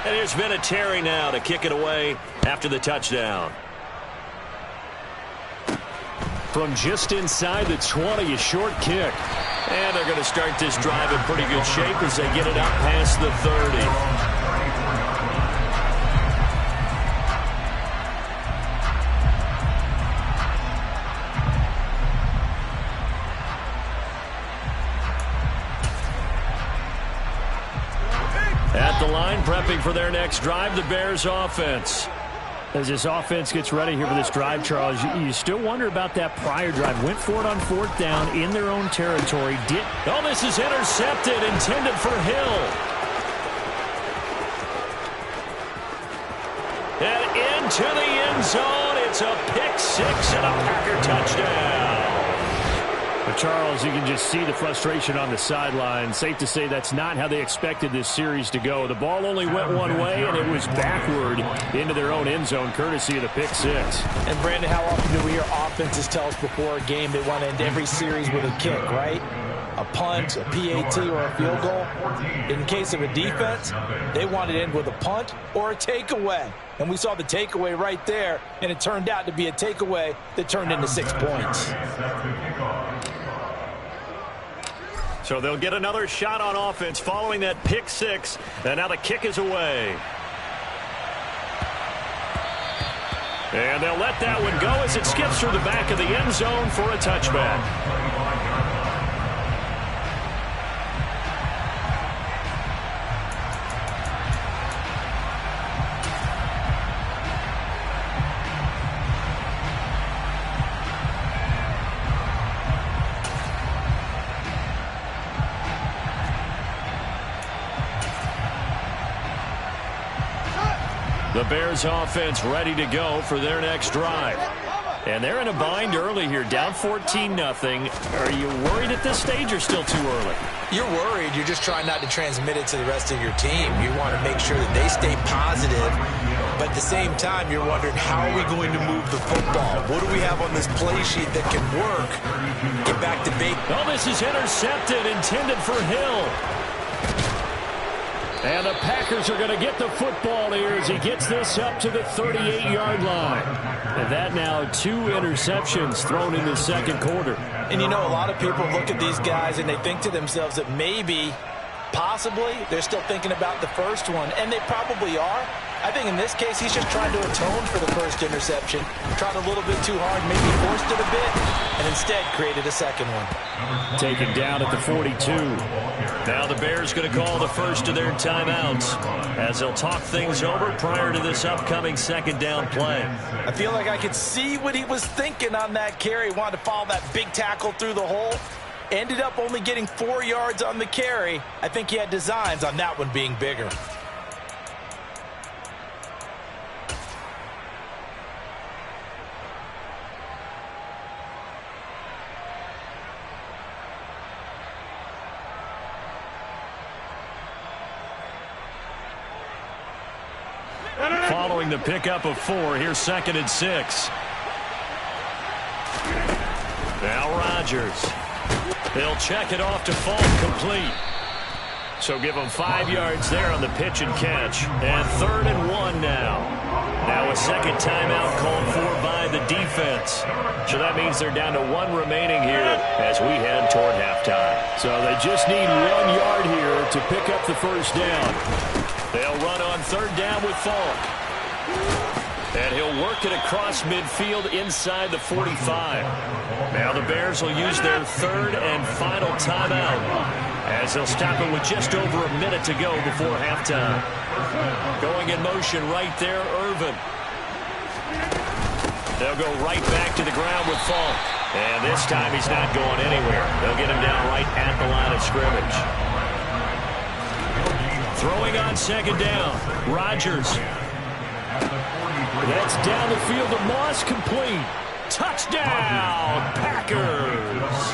And here's Vinatieri now to kick it away after the touchdown. From just inside the 20, a short kick. And they're going to start this drive in pretty good shape as they get it out past the 30. At the line, prepping for their next drive, the Bears offense. As this offense gets ready here for this drive, Charles, you still wonder about that prior drive. Went for it on fourth down in their own territory. Oh, this is intercepted, intended for Hill. And into the end zone. It's a pick six and a Packer touchdown. But Charles, you can just see the frustration on the sideline. Safe to say that's not how they expected this series to go. The ball only went one way, and it was backward into their own end zone, courtesy of the pick six. And, Brandon, how often do we hear offenses tell us before a game they want to end every series with a kick, right? A punt, a PAT, or a field goal. In case of a defense, they want to end with a punt or a takeaway. And we saw the takeaway right there, and it turned out to be a takeaway that turned into 6 points. So they'll get another shot on offense following that pick six, and now the kick is away. And they'll let that one go as it skips through the back of the end zone for a touchback. The Bears offense ready to go for their next drive. And they're in a bind early here, down 14-0. Are you worried at this stage or still too early? You're worried. You're just trying not to transmit it to the rest of your team. You want to make sure that they stay positive. But at the same time, you're wondering, how are we going to move the football? What do we have on this play sheet that can work? Get back to bait. Oh, this is intercepted, intended for Hill. And the Packers are going to get the football here as he gets this up to the 38-yard line. And that now 2 interceptions thrown in the second quarter. And you know, a lot of people look at these guys and they think to themselves that maybe, possibly, they're still thinking about the first one. And they probably are. I think in this case, he's just trying to atone for the first interception. Tried a little bit too hard, maybe forced it a bit, and instead created a second one. Taken down at the 42. Now the Bears going to call the first of their timeouts as they'll talk things over prior to this upcoming second down play. I feel like I could see what he was thinking on that carry. Wanted to follow that big tackle through the hole. Ended up only getting 4 yards on the carry. I think he had designs on that one being bigger. Following the pickup of 4, here's 2nd and 6. Now Rodgers. He'll check it off to Falk, complete. So give him 5 yards there on the pitch and catch. And 3rd and 1 now. Now a second timeout called for by the defense. So that means they're down to 1 remaining here as we head toward halftime. So they just need 1 yard here to pick up the first down. They'll run on 3rd down with Falk. And he'll work it across midfield inside the 45. Now the Bears will use their 3rd and final timeout as they'll stop it with just over a minute to go before halftime. Going in motion right there, Irvin. They'll go right back to the ground with Falk. And this time he's not going anywhere. They'll get him down right at the line of scrimmage. Throwing on 2nd down, Rodgers. That's down the field to Moss, complete. Touchdown, Packers.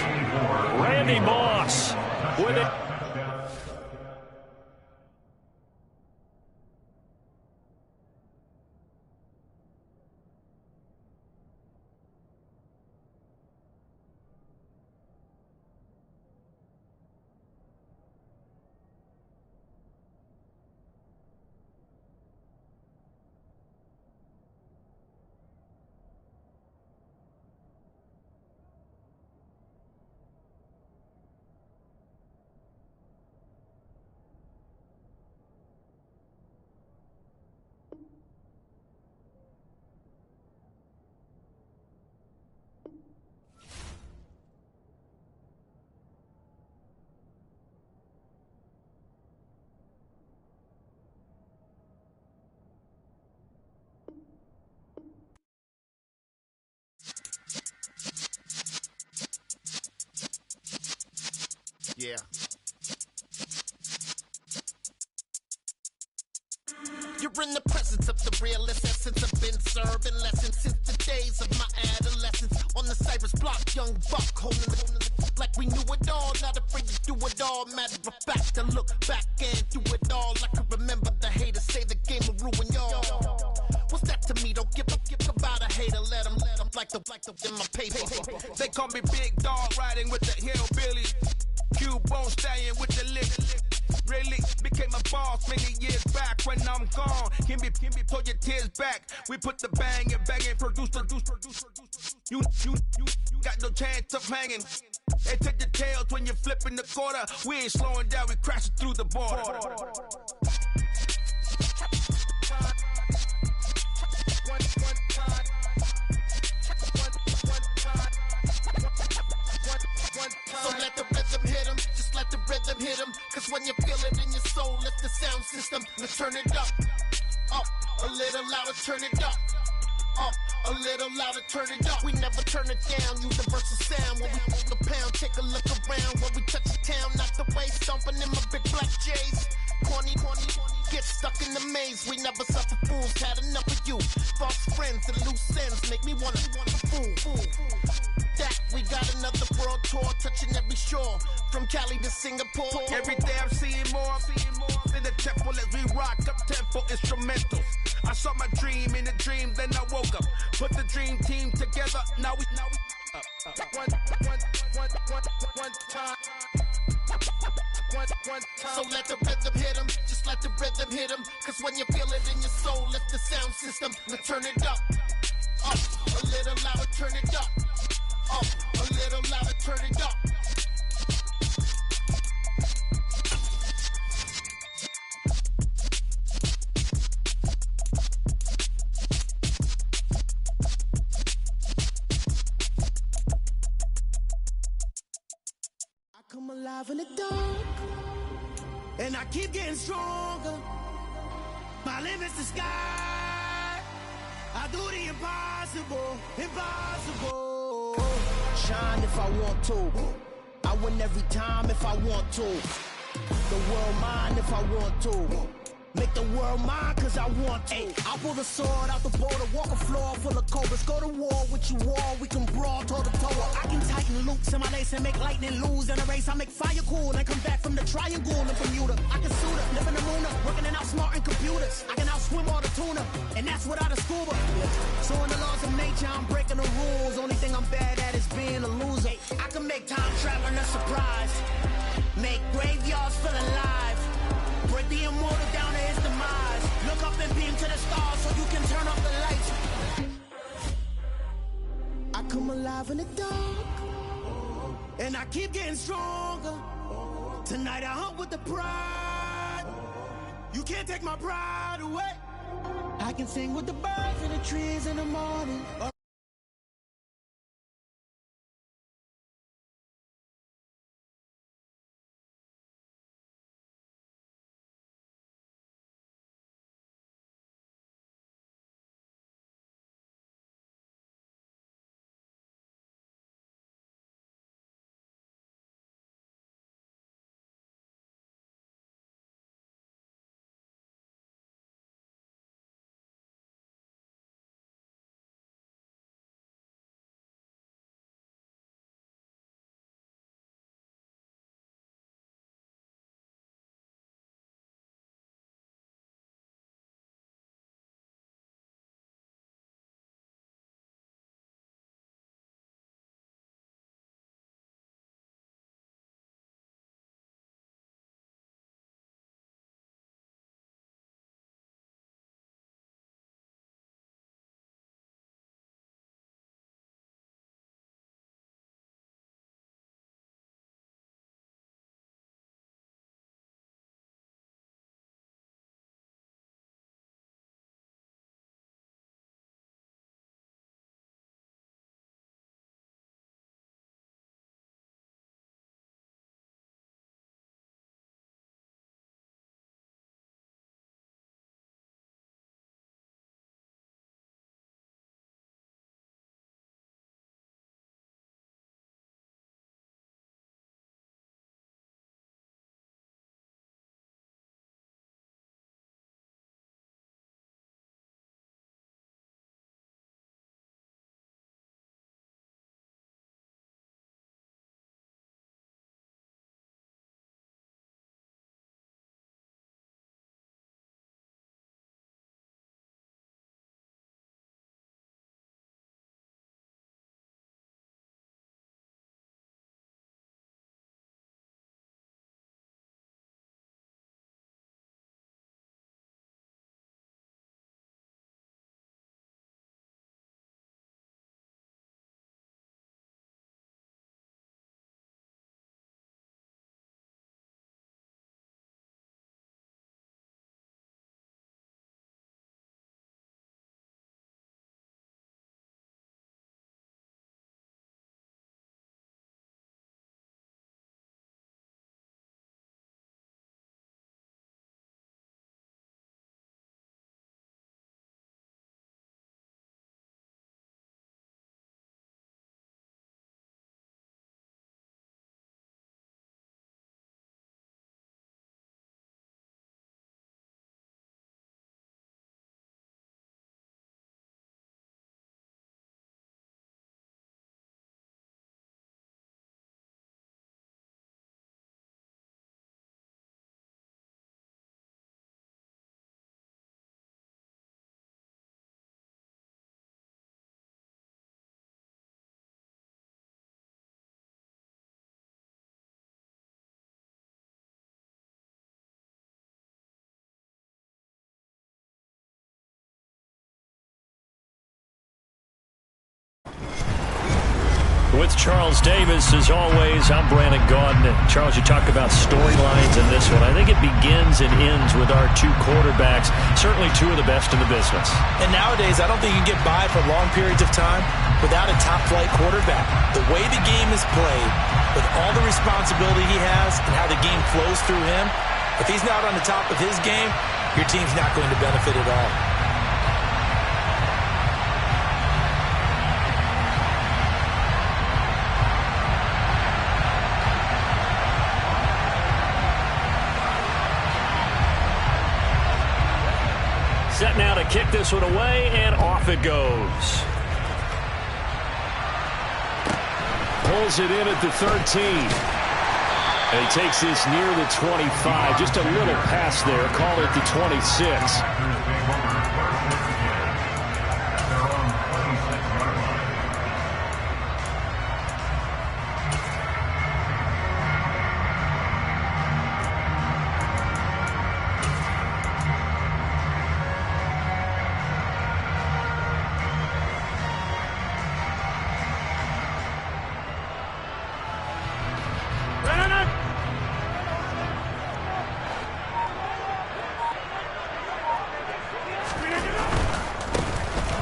Randy Moss with it. Yeah. You're in the presence of the realest essence. I've been serving lessons since the days of my adolescence. On the Cypress block, young buck, holding the like we knew it all. Not afraid to do it all. Matter of fact, to look back and do it all. I can remember the haters say the game will ruin y'all. What's that to me? Don't give about a hater. Let them like the in my paper. They call me Big Dog, riding with the hillbillies. Q-Bone stallion with the lick. Really became a boss many years back. When I'm gone, can be pull your tears back. We put the bang and produce. You got no chance of hanging. They take your tails when you're flipping the quarter. We ain't slowing down, we crashing through the border. So let the rhythm hit him, just let the rhythm hit him. Cause when you feel it in your soul, lift the sound system and turn it up. Up, a little louder, turn it up. Up, a little louder, turn it up. We never turn it down, universal sound. When we move the pound, take a look around. When we touch the town, not the way, stomping in my big black J's. Corny, get stuck in the maze. We never suffer fools, had enough of you. False friends and loose ends make me wanna fool. That we got another world tour, touching every shore, from Cali to Singapore. Every day I'm seeing more in the temple as we rock up tempo instrumentals. I saw my dream in a dream, then I woke up. Put the dream team together, now we one time. So let the rhythm hit him, just let the rhythm hit him. Cause when you feel it in your soul, lift the sound system and turn it up. Up, a little louder, turn it up. Up, a little louder, turn it up. I come alive in the dark, and I keep getting stronger. My limit's the sky. I do the impossible. Shine if I want to. I win every time if I want to. The world mine if I want to. Make the world mine cause I want to. I'll pull the sword out the border, walk a floor full of cobras. Go to war with you all, we can brawl toe to toe. I can tighten loops in my lace and make lightning lose in a race. I make fire cool and come back from the triangle in Bermuda. I can suit up, live in the moon, working and outsmarting computers. I can outswim all the tuna, and that's without a scuba. So in the laws of nature, I'm breaking the rules. Only thing I'm bad at is being a loser. I can make time traveling a surprise, make graveyards feel alive. Break the immortal down to his demise. Look up and beam to the stars so you can turn off the lights. I come alive in the dark, and I keep getting stronger. Tonight I hunt with the pride. You can't take my pride away. I can sing with the birds and the trees in the morning. With Charles Davis, as always, I'm Brandon Gaudin. Charles, you talk about storylines in this one. I think it begins and ends with our two quarterbacks, certainly two of the best in the business. And nowadays, I don't think you can get by for long periods of time without a top-flight quarterback. The way the game is played, with all the responsibility he has and how the game flows through him, if he's not on the top of his game, your team's not going to benefit at all. Set now to kick this one away, and off it goes. Pulls it in at the 13. And he takes this near the 25. Just a little pass there. Call it the 26.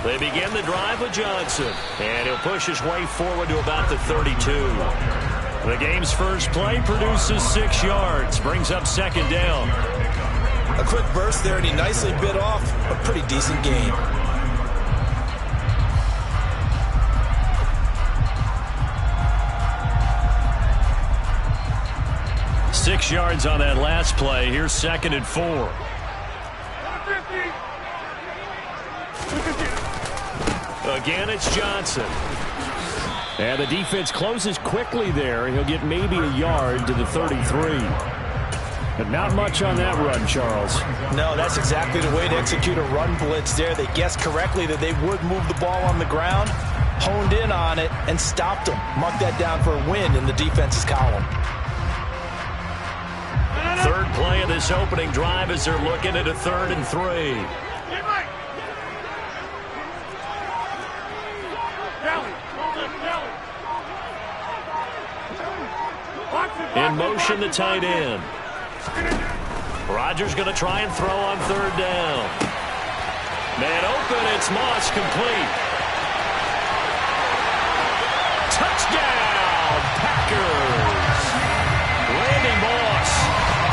They begin the drive with Johnson, and he'll push his way forward to about the 32. The game's first play produces 6 yards, brings up second down. A quick burst there, and he nicely bit off a pretty decent gain. Six yards on that last play. Here's second and 4. Again, it's Johnson. And the defense closes quickly there, and he'll get maybe a yard to the 33. But not much on that run, Charles. No, that's exactly the way to execute a run blitz there. They guessed correctly that they would move the ball on the ground, honed in on it, and stopped them. Mark that down for a win in the defense's column. Third play of this opening drive as they're looking at a 3rd and 3. In motion, the tight end. Rodgers going to try and throw on 3rd down. Man open, it's Moss, complete. Touchdown, Packers. Randy Moss,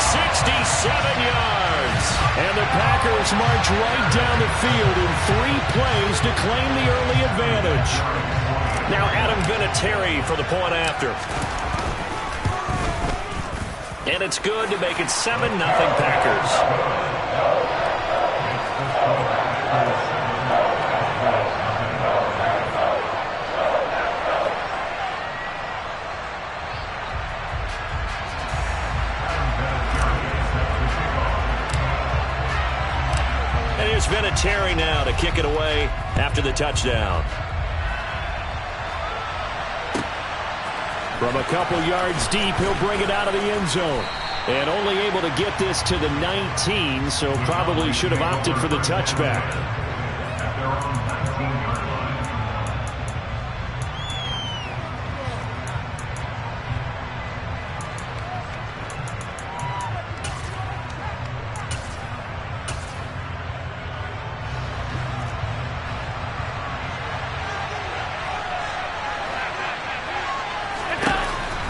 67 yards. And the Packers march right down the field in 3 plays to claim the early advantage. Now Adam Vinatieri for the point after. And it's good to make it 7-0 Packers. And here's Vinatieri now to kick it away after the touchdown. From a couple yards deep, he'll bring it out of the end zone. And only able to get this to the 19, so probably should have opted for the touchback.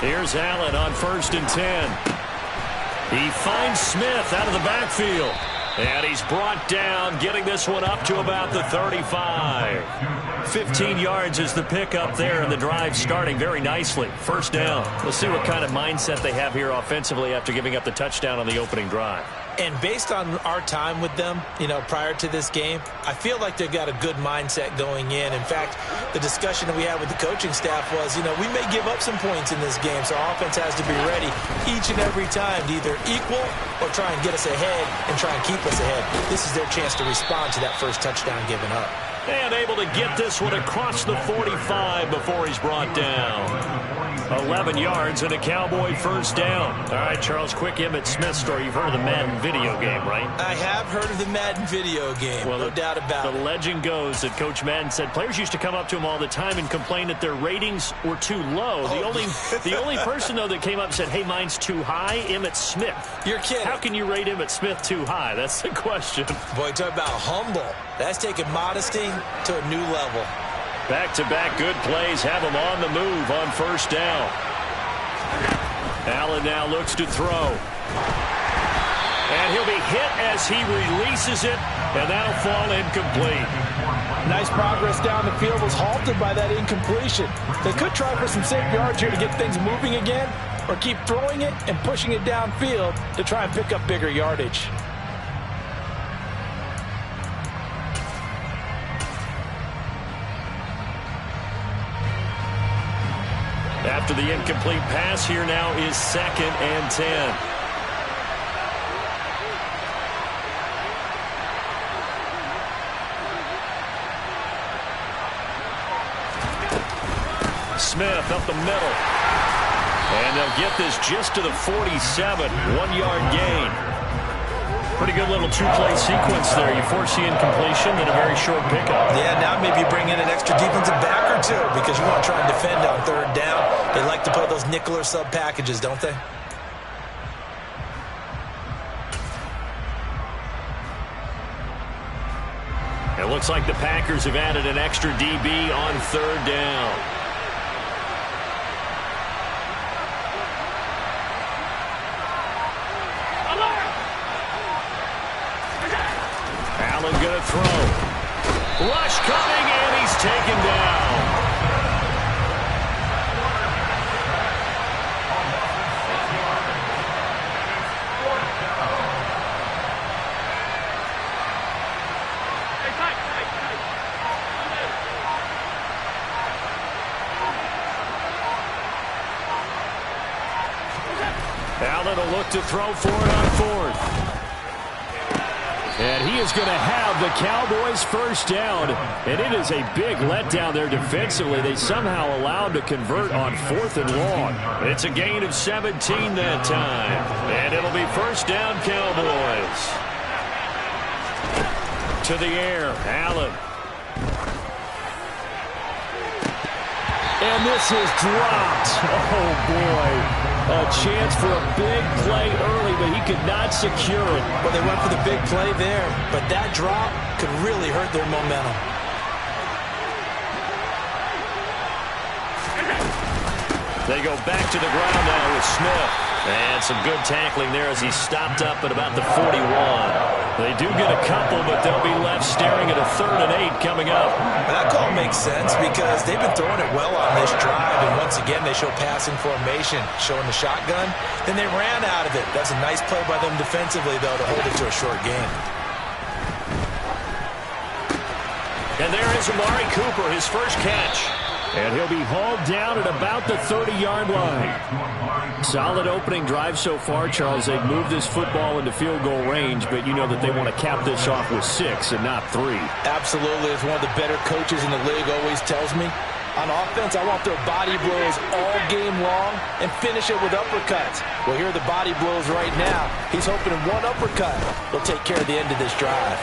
Here's Allen on 1st and 10. He finds Smith out of the backfield. And he's brought down, getting this one up to about the 35. 15 yards is the pickup there, and the drive starting very nicely. 1st down. We'll see what kind of mindset they have here offensively after giving up the touchdown on the opening drive. And based on our time with them, prior to this game, I feel like they've got a good mindset going in. In fact, the discussion that we had with the coaching staff was, we may give up some points in this game, so our offense has to be ready each and every time to either equal or try and get us ahead and try and keep us ahead. This is their chance to respond to that first touchdown given up. And able to get this one across the 45 before he's brought down. 11 yards and a Cowboy first down. All right, Charles, quick Emmitt Smith story. You've heard of the Madden video game, right? I have heard of the Madden video game, well, no doubt about it. The legend goes that Coach Madden said players used to come up to him all the time and complain that their ratings were too low. The only person, though, that came up and said, hey, mine's too high, Emmitt Smith. You're kidding. How can you rate Emmitt Smith too high? That's the question. Boy, talk about humble. That's taking modesty to a new level. Back-to-back good plays have him on the move on first down. Allen now looks to throw. And he'll be hit as he releases it, and that'll fall incomplete. Nice progress down the field was halted by that incompletion. They could try for some safe yards here to get things moving again, or keep throwing it and pushing it downfield to try and pick up bigger yardage. After the incomplete pass, here now is 2nd and 10. Smith up the middle. And they'll get this just to the 47. 1-yard gain. Pretty good little two-play sequence there. You force the incompletion, then a very short pickup. Yeah, now maybe you bring in an extra defensive back or two because you want to try and defend on 3rd down. They like to play those nickel or sub packages, don't they? It looks like the Packers have added an extra DB on 3rd down. Allen going to throw. Rush coming, and he's taken down. Allen will look to throw for it on 4th. And he is going to have the Cowboys first down. And it is a big letdown there defensively. They somehow allowed to convert on 4th and long. It's a gain of 17 that time. And it'll be first down Cowboys. To the air, Allen. And this is dropped. Oh, boy. A chance for a big play early, but he could not secure it. Well, they went for the big play there, but that drop could really hurt their momentum. They go back to the ground now with Smith. And some good tackling there as he stopped up at about the 41. They do get a couple, but they'll be left staring at a 3rd and 8 coming up. That call makes sense because they've been throwing it well on this drive, and once again they show passing formation, showing the shotgun. Then they ran out of it. That's a nice play by them defensively, though, to hold it to a short gain. And there is Amari Cooper, his first catch. And he'll be hauled down at about the 30-yard line. Solid opening drive so far, Charles. They've moved this football into field goal range, but you know that they want to cap this off with 6 and not 3. Absolutely. As one of the better coaches in the league always tells me, on offense, I want their body blows all game long and finish it with uppercuts. Well, here are the body blows right now. He's hoping in one uppercut will take care of the end of this drive.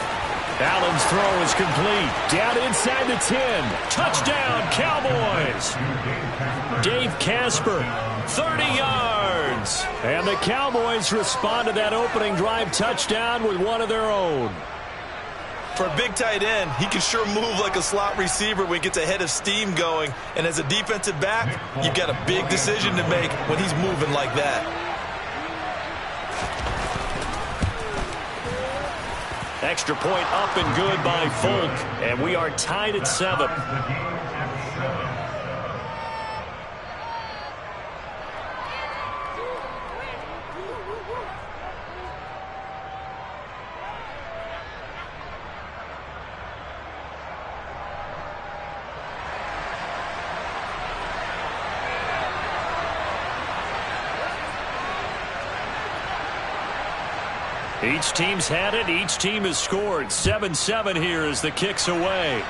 Allen's throw is complete. Down inside the 10. Touchdown, Cowboys. Dave Casper, 30 yards. And the Cowboys respond to that opening drive touchdown with one of their own. For a big tight end, he can sure move like a slot receiver when he gets a head of steam going. And as a defensive back, you've got a big decision to make when he's moving like that. Extra point up and good by Folk. And we are tied at 7. Each team's had it. Each team has scored. 7-7 here as the kick's away.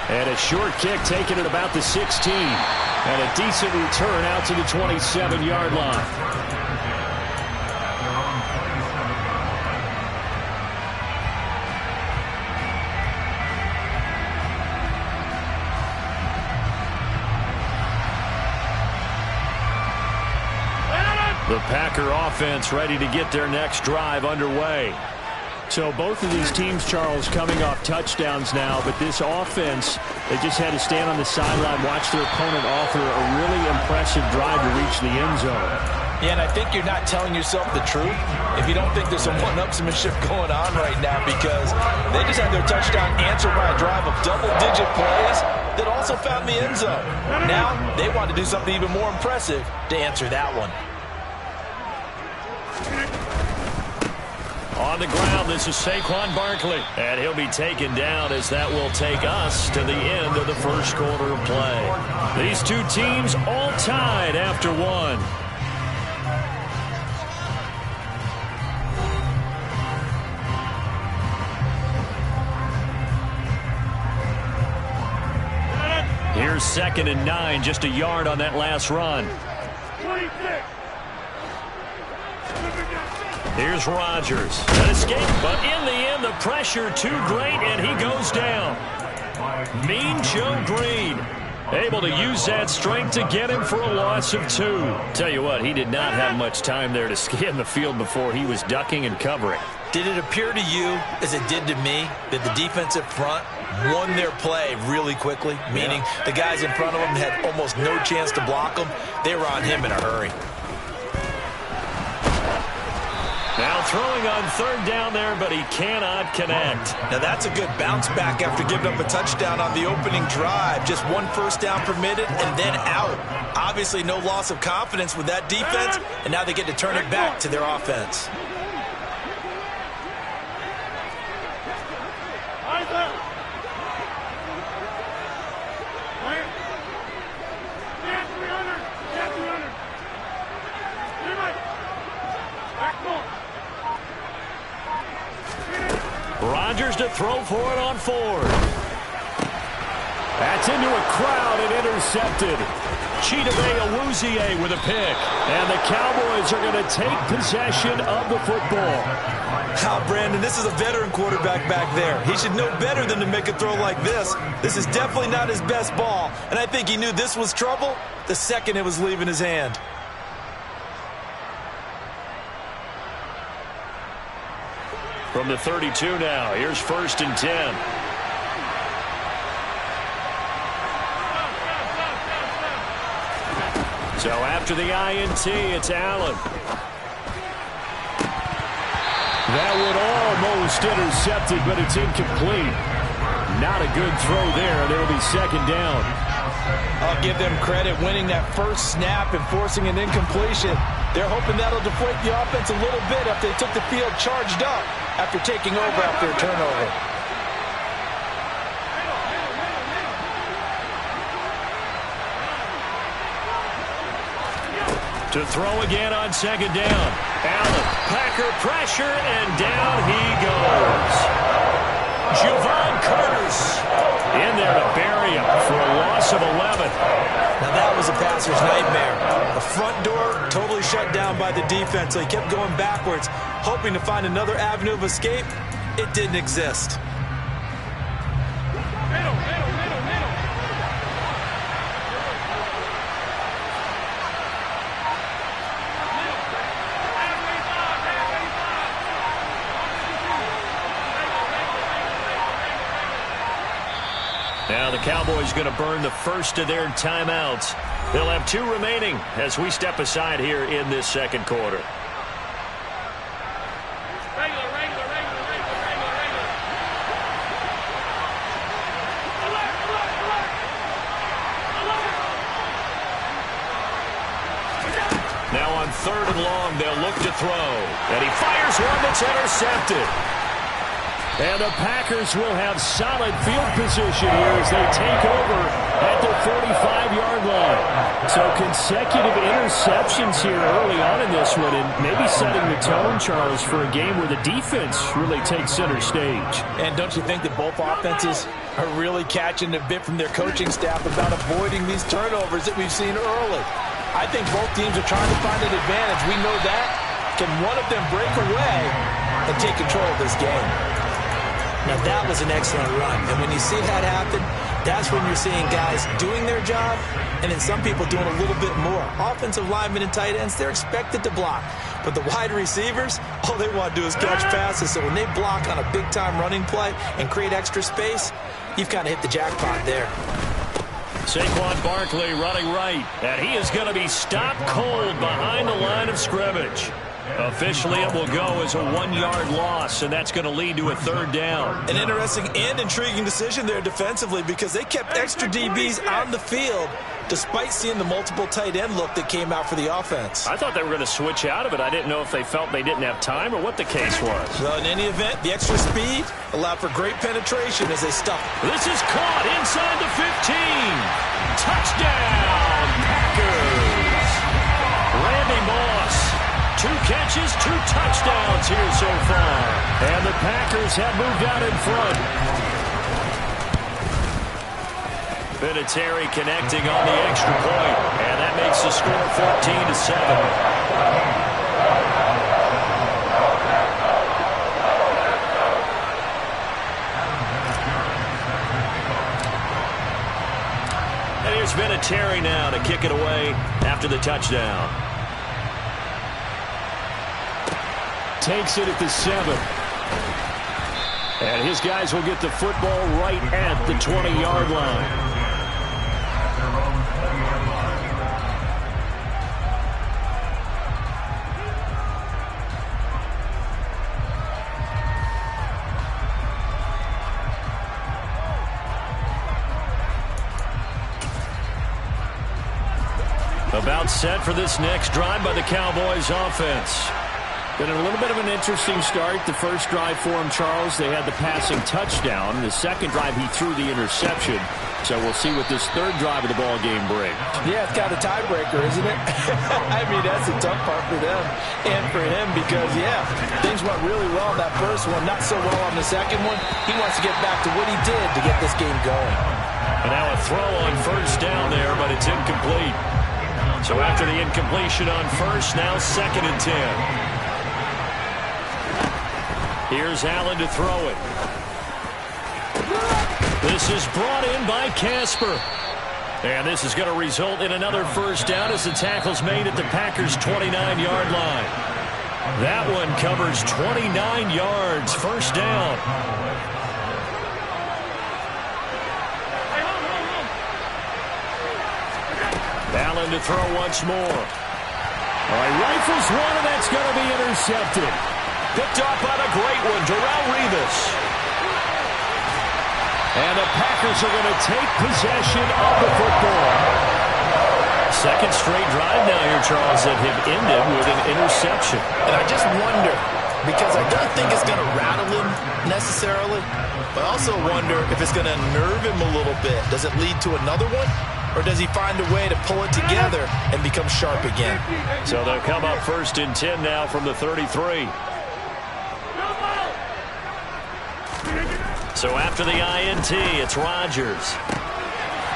And a short kick taken at about the 16. And a decent return out to the 27-yard line. The Packer offense ready to get their next drive underway. So both of these teams, Charles, coming off touchdowns now, but this offense, they just had to stand on the sideline, watch their opponent offer a really impressive drive to reach the end zone. Yeah, and I think you're not telling yourself the truth if you don't think there's some one-upsmanship going on right now, because they just had their touchdown answered by a drive of double-digit plays that also found the end zone. Now they want to do something even more impressive to answer that one. On the ground, this is Saquon Barkley. And he'll be taken down as that will take us to the end of the first quarter of play. These two teams all tied after one. Here's 2nd and 9, just a yard on that last run. Here's Rodgers. An escape, but in the end, the pressure too great, and he goes down. Mean Joe Green, able to use that strength to get him for a loss of 2. Tell you what, he did not have much time there to scan the field before he was ducking and covering. Did it appear to you, as it did to me, that the defensive front won their play really quickly? Meaning the guys in front of them had almost no chance to block them. They were on him in a hurry. Now throwing on 3rd down there, but he cannot connect. Now that's a good bounce back after giving up a touchdown on the opening drive. Just 1 first down permitted and then out. Obviously no loss of confidence with that defense, and now they get to turn it back to their offense. Rodgers to throw for it on 4th. That's into a crowd and intercepted. Chidobe Awuzie with a pick. And the Cowboys are going to take possession of the football. How, Brandon, this is a veteran quarterback back there. He should know better than to make a throw like this. This is definitely not his best ball. And I think he knew this was trouble the second it was leaving his hand. From the 32 now, here's 1st and 10. So after the INT, it's Allen. That would almost intercepted, but it's incomplete. Not a good throw there, and it'll be 2nd down. I'll give them credit winning that first snap and forcing an incompletion. They're hoping that'll deflate the offense a little bit if they took the field charged up after taking over after a turnover. To throw again on 2nd down. Allen, Packer pressure, and down he goes. Javon Curtis in there to bury him for a loss of 11. Now that was a passer's nightmare. The front door totally shut down by the defense, so he kept going backwards, hoping to find another avenue of escape. It didn't exist. Now the Cowboys going to burn the first of their timeouts. They'll have 2 remaining as we step aside here in this 2nd quarter. Now on 3rd and long, they'll look to throw. And he fires one that's intercepted. And the Packers will have solid field position here as they take over at the 45-yard line. So consecutive interceptions here early on in this one, and maybe setting the tone, Charles, for a game where the defense really takes center stage. And don't you think that both offenses are really catching a bit from their coaching staff about avoiding these turnovers that we've seen early? I think both teams are trying to find an advantage. We know that. Can one of them break away and take control of this game? Now, that was an excellent run. And when you see that happen, that's when you're seeing guys doing their job and then some people doing a little bit more. Offensive linemen and tight ends, they're expected to block. But the wide receivers, all they want to do is catch passes. So when they block on a big-time running play and create extra space, you've kind of hit the jackpot there. Saquon Barkley running right, and he is going to be stopped cold behind the line of scrimmage. Officially, it will go as a 1-yard loss, and that's going to lead to a third down. An interesting and intriguing decision there defensively because they kept extra DBs on the field despite seeing the multiple tight end look that came out for the offense. I thought they were going to switch out of it. I didn't know if they felt they didn't have time or what the case was. Well, in any event, the extra speed allowed for great penetration as they stuck. This is caught inside the 15. Touchdown, Packers. Randy Moss. 2 catches, 2 touchdowns here so far. And the Packers have moved out in front. Vinatieri connecting on the extra point, and that makes the score 14-7. And here's Vinatieri now to kick it away after the touchdown. Takes it at the 7. And his guys will get the football right at the 20-yard line. About set for this next drive by the Cowboys offense. Been a little bit of an interesting start. The first drive for him, Charles, they had the passing touchdown. The second drive, he threw the interception. So we'll see what this third drive of the ball game brings. Yeah, it's kind of a tiebreaker, isn't it? I mean, that's a tough part for them and for him because, yeah, things went really well in that first one, not so well on the second one. He wants to get back to what he did to get this game going. And now a throw on first down there, but it's incomplete. So after the incompletion on first, now 2nd and 10. Here's Allen to throw it. This is brought in by Casper. And this is going to result in another first down as the tackle's made at the Packers' 29-yard line. That one covers 29 yards. First down. Allen to throw once more. All right, rifles one, and that's going to be intercepted. Picked up on a great one, Darrelle Revis. And the Packers are going to take possession of the football. Second straight drive now here, Charles, that have ended with an interception. And I just wonder, because I don't think it's going to rattle him necessarily, but I also wonder if it's going to nerve him a little bit. Does it lead to another one? Or does he find a way to pull it together and become sharp again? So they'll come up 1st and 10 now from the 33. So after the INT, it's Rodgers.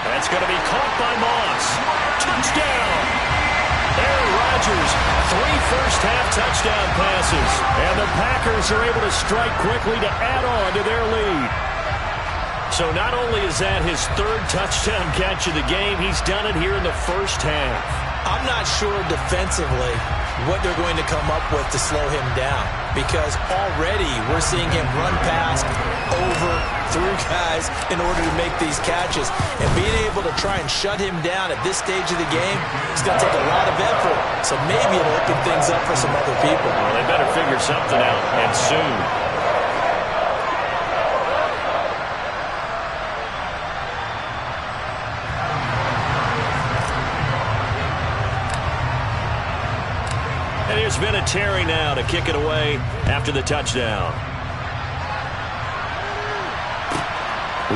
That's going to be caught by Moss. Touchdown! Aaron Rodgers, 3 first-half touchdown passes. And the Packers are able to strike quickly to add on to their lead. So not only is that his 3rd touchdown catch of the game, he's done it here in the first half. I'm not sure defensively what they're going to come up with to slow him down, because already we're seeing him run past, over, through guys in order to make these catches. And being able to try and shut him down at this stage of the game, it's going to take a lot of effort. So maybe it'll open things up for some other people. Well, they better figure something out, and soon. And here's Vinatieri now to kick it away after the touchdown.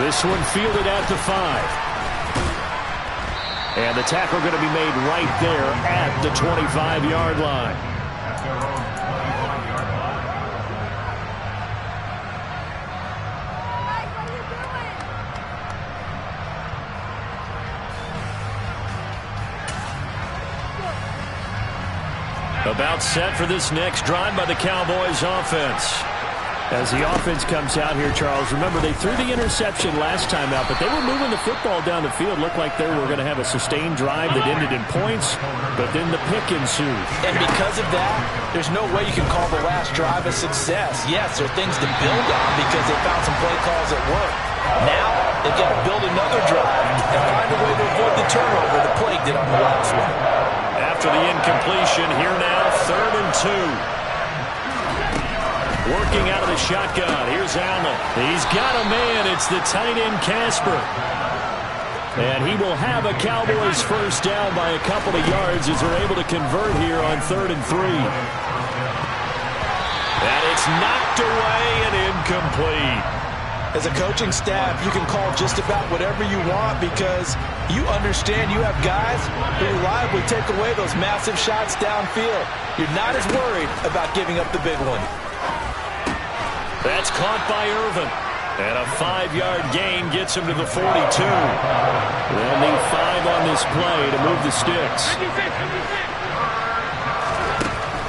This one fielded at the 5. And the tackle going to be made right there at the 25-yard line. About set for this next drive by the Cowboys offense. As the offense comes out here, Charles, remember they threw the interception last time out, but they were moving the football down the field. Looked like they were going to have a sustained drive that ended in points, but then the pick ensued. And because of that, there's no way you can call the last drive a success. Yes, there are things to build on because they found some play calls that work. Now, they've got to build another drive and find a way to avoid the turnover the play did on the last one. After the incompletion, here now, 3rd and 2. Working out of the shotgun. Here's Allen. He's got a man. It's the tight end, Casper. And he will have a Cowboys first down by a couple of yards as they're able to convert here on 3rd and 3. And it's knocked away and incomplete. As a coaching staff, you can call just about whatever you want because you understand you have guys who reliably take away those massive shots downfield. You're not as worried about giving up the big one. That's caught by Irvin. And a 5-yard gain gets him to the 42. They'll need 5 on this play to move the sticks.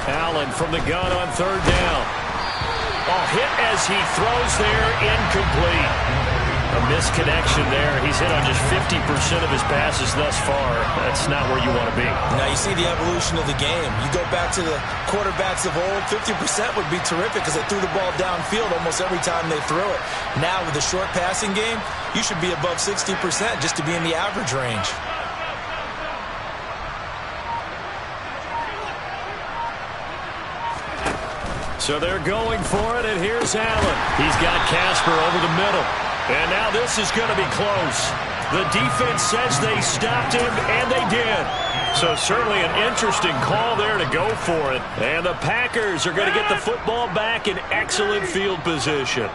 Allen from the gun on 3rd down. Hit as he throws there, incomplete. A misconnection there. He's hit on just 50% of his passes thus far. That's not where you want to be. Now you see the evolution of the game. You go back to the quarterbacks of old, 50% would be terrific because they threw the ball downfield almost every time they threw it. Now with the short passing game, you should be above 60% just to be in the average range. So they're going for it, and here's Allen. He's got Casper over the middle. And now this is going to be close. The defense says they stopped him, and they did. So certainly an interesting call there to go for it. And the Packers are going to get the football back in excellent field position.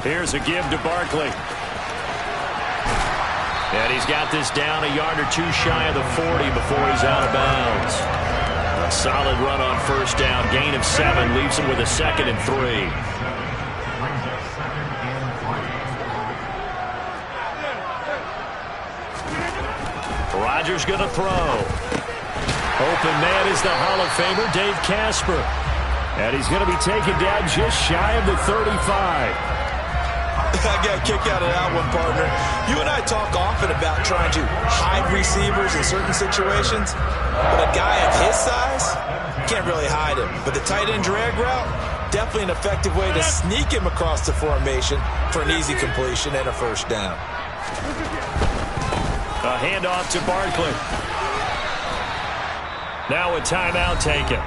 Here's a give to Barkley. And he's got this down a yard or two shy of the 40 before he's out of bounds. A solid run on first down. Gain of 7 leaves him with a 2nd and 3. Rodgers going to throw. Open man is the Hall of Famer, Dave Casper. And he's going to be taken down just shy of the 35. I got a kick out of that one, partner. You and I talk often about trying to hide receivers in certain situations, but a guy of his size can't really hide him. But the tight end drag route, definitely an effective way to sneak him across the formation for an easy completion and a first down. A handoff to Barkley. Now a timeout taken.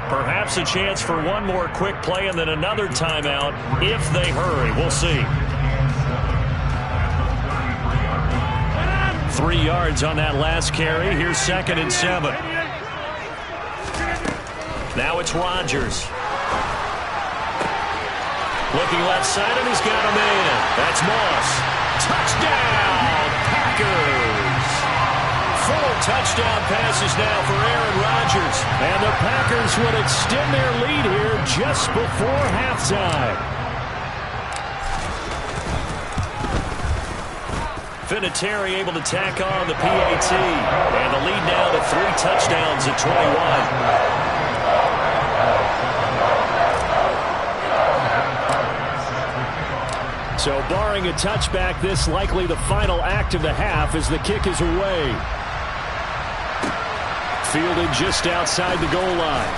Perhaps a chance for one more quick play and then another timeout if they hurry. We'll see. 3 yards on that last carry. Here's 2nd and 7. Now it's Rodgers. Looking left side, and he's got a man. That's Moss. Touchdown, Packers. 4 touchdown passes now for Aaron Rodgers. And the Packers would extend their lead here just before halftime. Vinatieri able to tack on the PAT. And the lead now to 3 touchdowns at 21. So barring a touchback, this likely the final act of the half as the kick is away. Fielded just outside the goal line.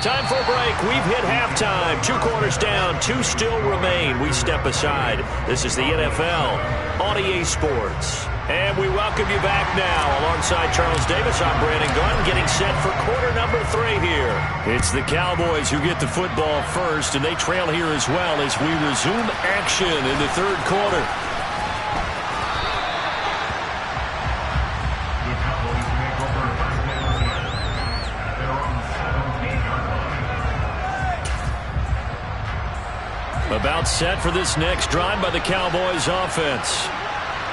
Time for a break. We've hit halftime. 2 quarters down. 2 still remain. We step aside. This is the NFL on EA Sports. And we welcome you back now. Alongside Charles Davis, I'm Brandon Gunn, getting set for quarter number 3 here. It's the Cowboys who get the football first, and they trail here as well as we resume action in the 3rd quarter. About set for this next drive by the Cowboys offense.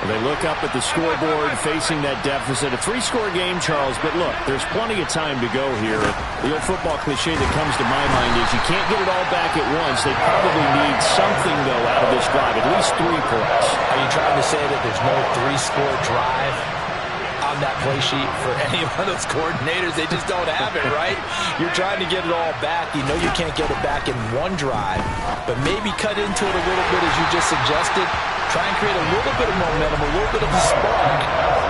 They look up at the scoreboard facing that deficit. A 3-score game, Charles, but look, there's plenty of time to go here. The old football cliche that comes to my mind is you can't get it all back at once. They probably need something, though, out of this drive, at least 3 points. Are you trying to say that there's no 3-score drive on that play sheet for any of those coordinators? They just don't have it, right? You're trying to get it all back. You know you can't get it back in one drive, but maybe cut into it a little bit as you just suggested. Try and create a little bit of momentum, a little bit of a spark,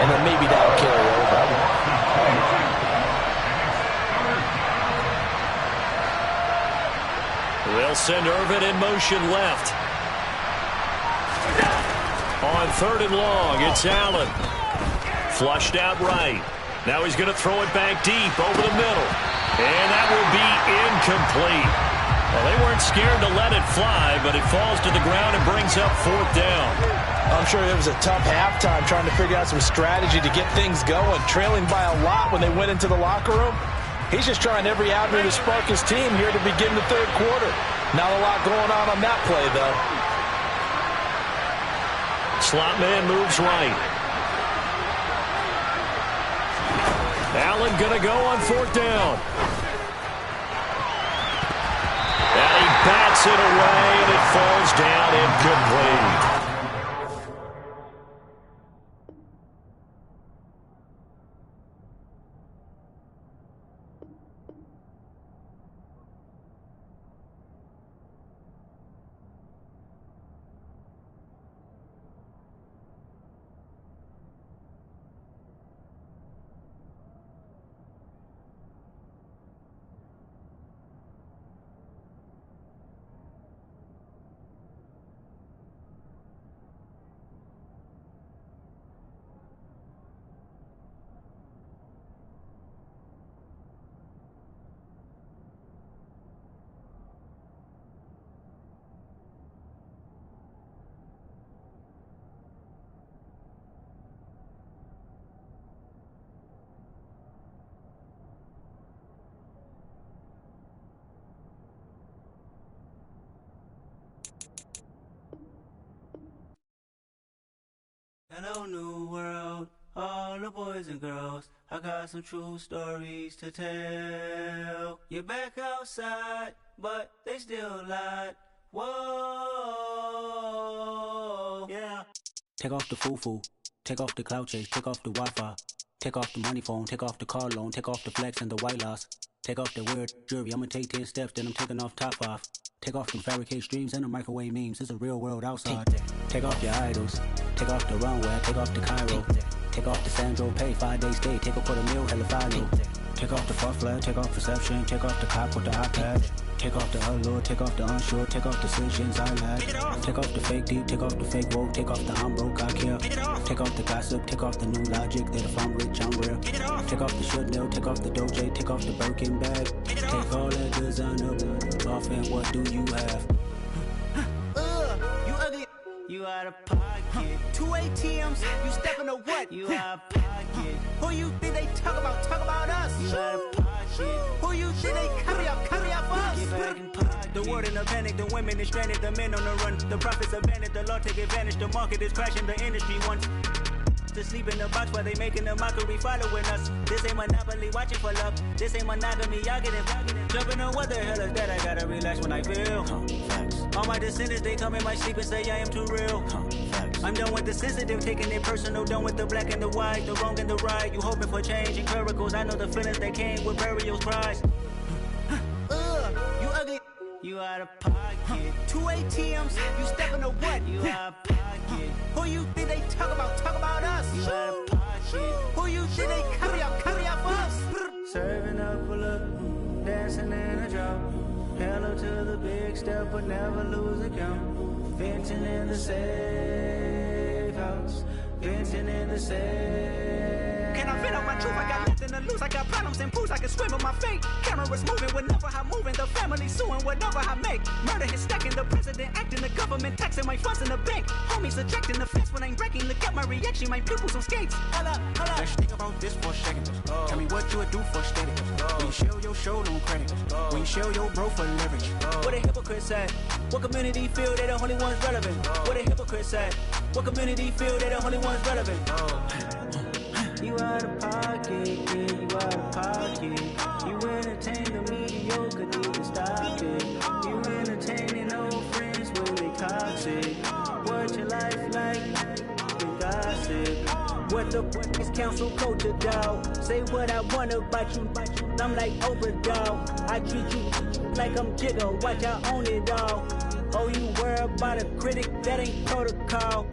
and then maybe that'll carry over. They'll send Irvin in motion left. On 3rd and long, it's Allen. Flushed out right. Now he's going to throw it back deep over the middle. And that will be incomplete. Well, they weren't scared to let it fly, but it falls to the ground and brings up 4th down. I'm sure it was a tough halftime trying to figure out some strategy to get things going, trailing by a lot when they went into the locker room. He's just trying every avenue to spark his team here to begin the 3rd quarter. Not a lot going on that play, though. Slot man moves right. Allen going to go on 4th down. And he bats it away, and it falls down incomplete. Hello, new world, all the boys and girls. I got some true stories to tell. You're back outside, but they still lied. Whoa, yeah. Take off the foo-foo, take off the cloud chase, take off the Wi-Fi, take off the money phone, take off the car loan, take off the flex and the white loss. Take off the weird jewelry, I'ma take 10 steps, then I'm taking off top off. Take off them fabricated streams and the microwave memes, it's a real world outside. Take off your idols, take off the runway, take off the Cairo. Take off the Sandro pay, 5 days stay, take a $250,000, hella final. Take off the far flag, take off perception, take off the cop with the iPad. Take off the allure, take off the unsure, take off the decisions I lack. Take off the fake deep, take off the fake woke, take off the I'm broke, I care. Take off the gossip, take off the new logic that if I'm rich, I'm real. Take off the Chanel, take off the Doja, take off the Birkin bag. Take all that designer off and what do you have? You ugly. You out of pocket. 2 ATMs, you stepping to what? You out of pocket. Who you think they talk about? Talk about us. You out of pocket. Who you think they carry up us? Get back in pocket. The world in a panic, the women is stranded, the men on the run. The profits abandoned, the law take advantage. The market is crashing, the industry wants to sleep in the box while they making a mockery following us. This ain't Monopoly, watching for love. This ain't monogamy, y'all get it. Jumping on what the hell is that? I gotta relax when I feel. All my descendants, they come in my sleep and say I am too real. I'm done with the sensitive, taking it personal. Done with the black and the white, the wrong and the right. You hoping for change and miracles. I know the feelings that came with burial cries. You ugly. You out of pocket. 2 ATMs, you stepping to what? You out of pocket. Who you think they talk about? Talk about us. You out of pocket. Who you think they carry up us? Serving up a look, dancing in a drop. Hello to the big step, but never lose a count. Venting in the safe house. Venting in the safe. Can I fit out my truth? I got nothing to lose. I got problems and booze, I can swim with my fate. Cameras moving whenever I'm moving. The family suing whatever I make. Murder is stacking, the president acting, the government taxing my funds in the bank. Homies ejecting the fence when I'm wrecking. Look at my reaction, my pupils on skates. Hold up. Let's think about this for a second. Tell me what you would do for steady. When you show your show, no credit. When you show your bro for leverage. What a hypocrite said. What community feel they the only ones relevant? What a hypocrite said. What community feel they the only ones relevant? You out of pocket, yeah, you out of pocket. You entertain the mediocre, need to stop it. You entertaining old friends when they toxic. What your life like? You gossip. What the fuck is council culture, dog? Say what I want about you. I'm like Oprah, dog. I treat you like I'm Jigga. Watch I own it, dog. Oh, you worry about a critic? That ain't protocol.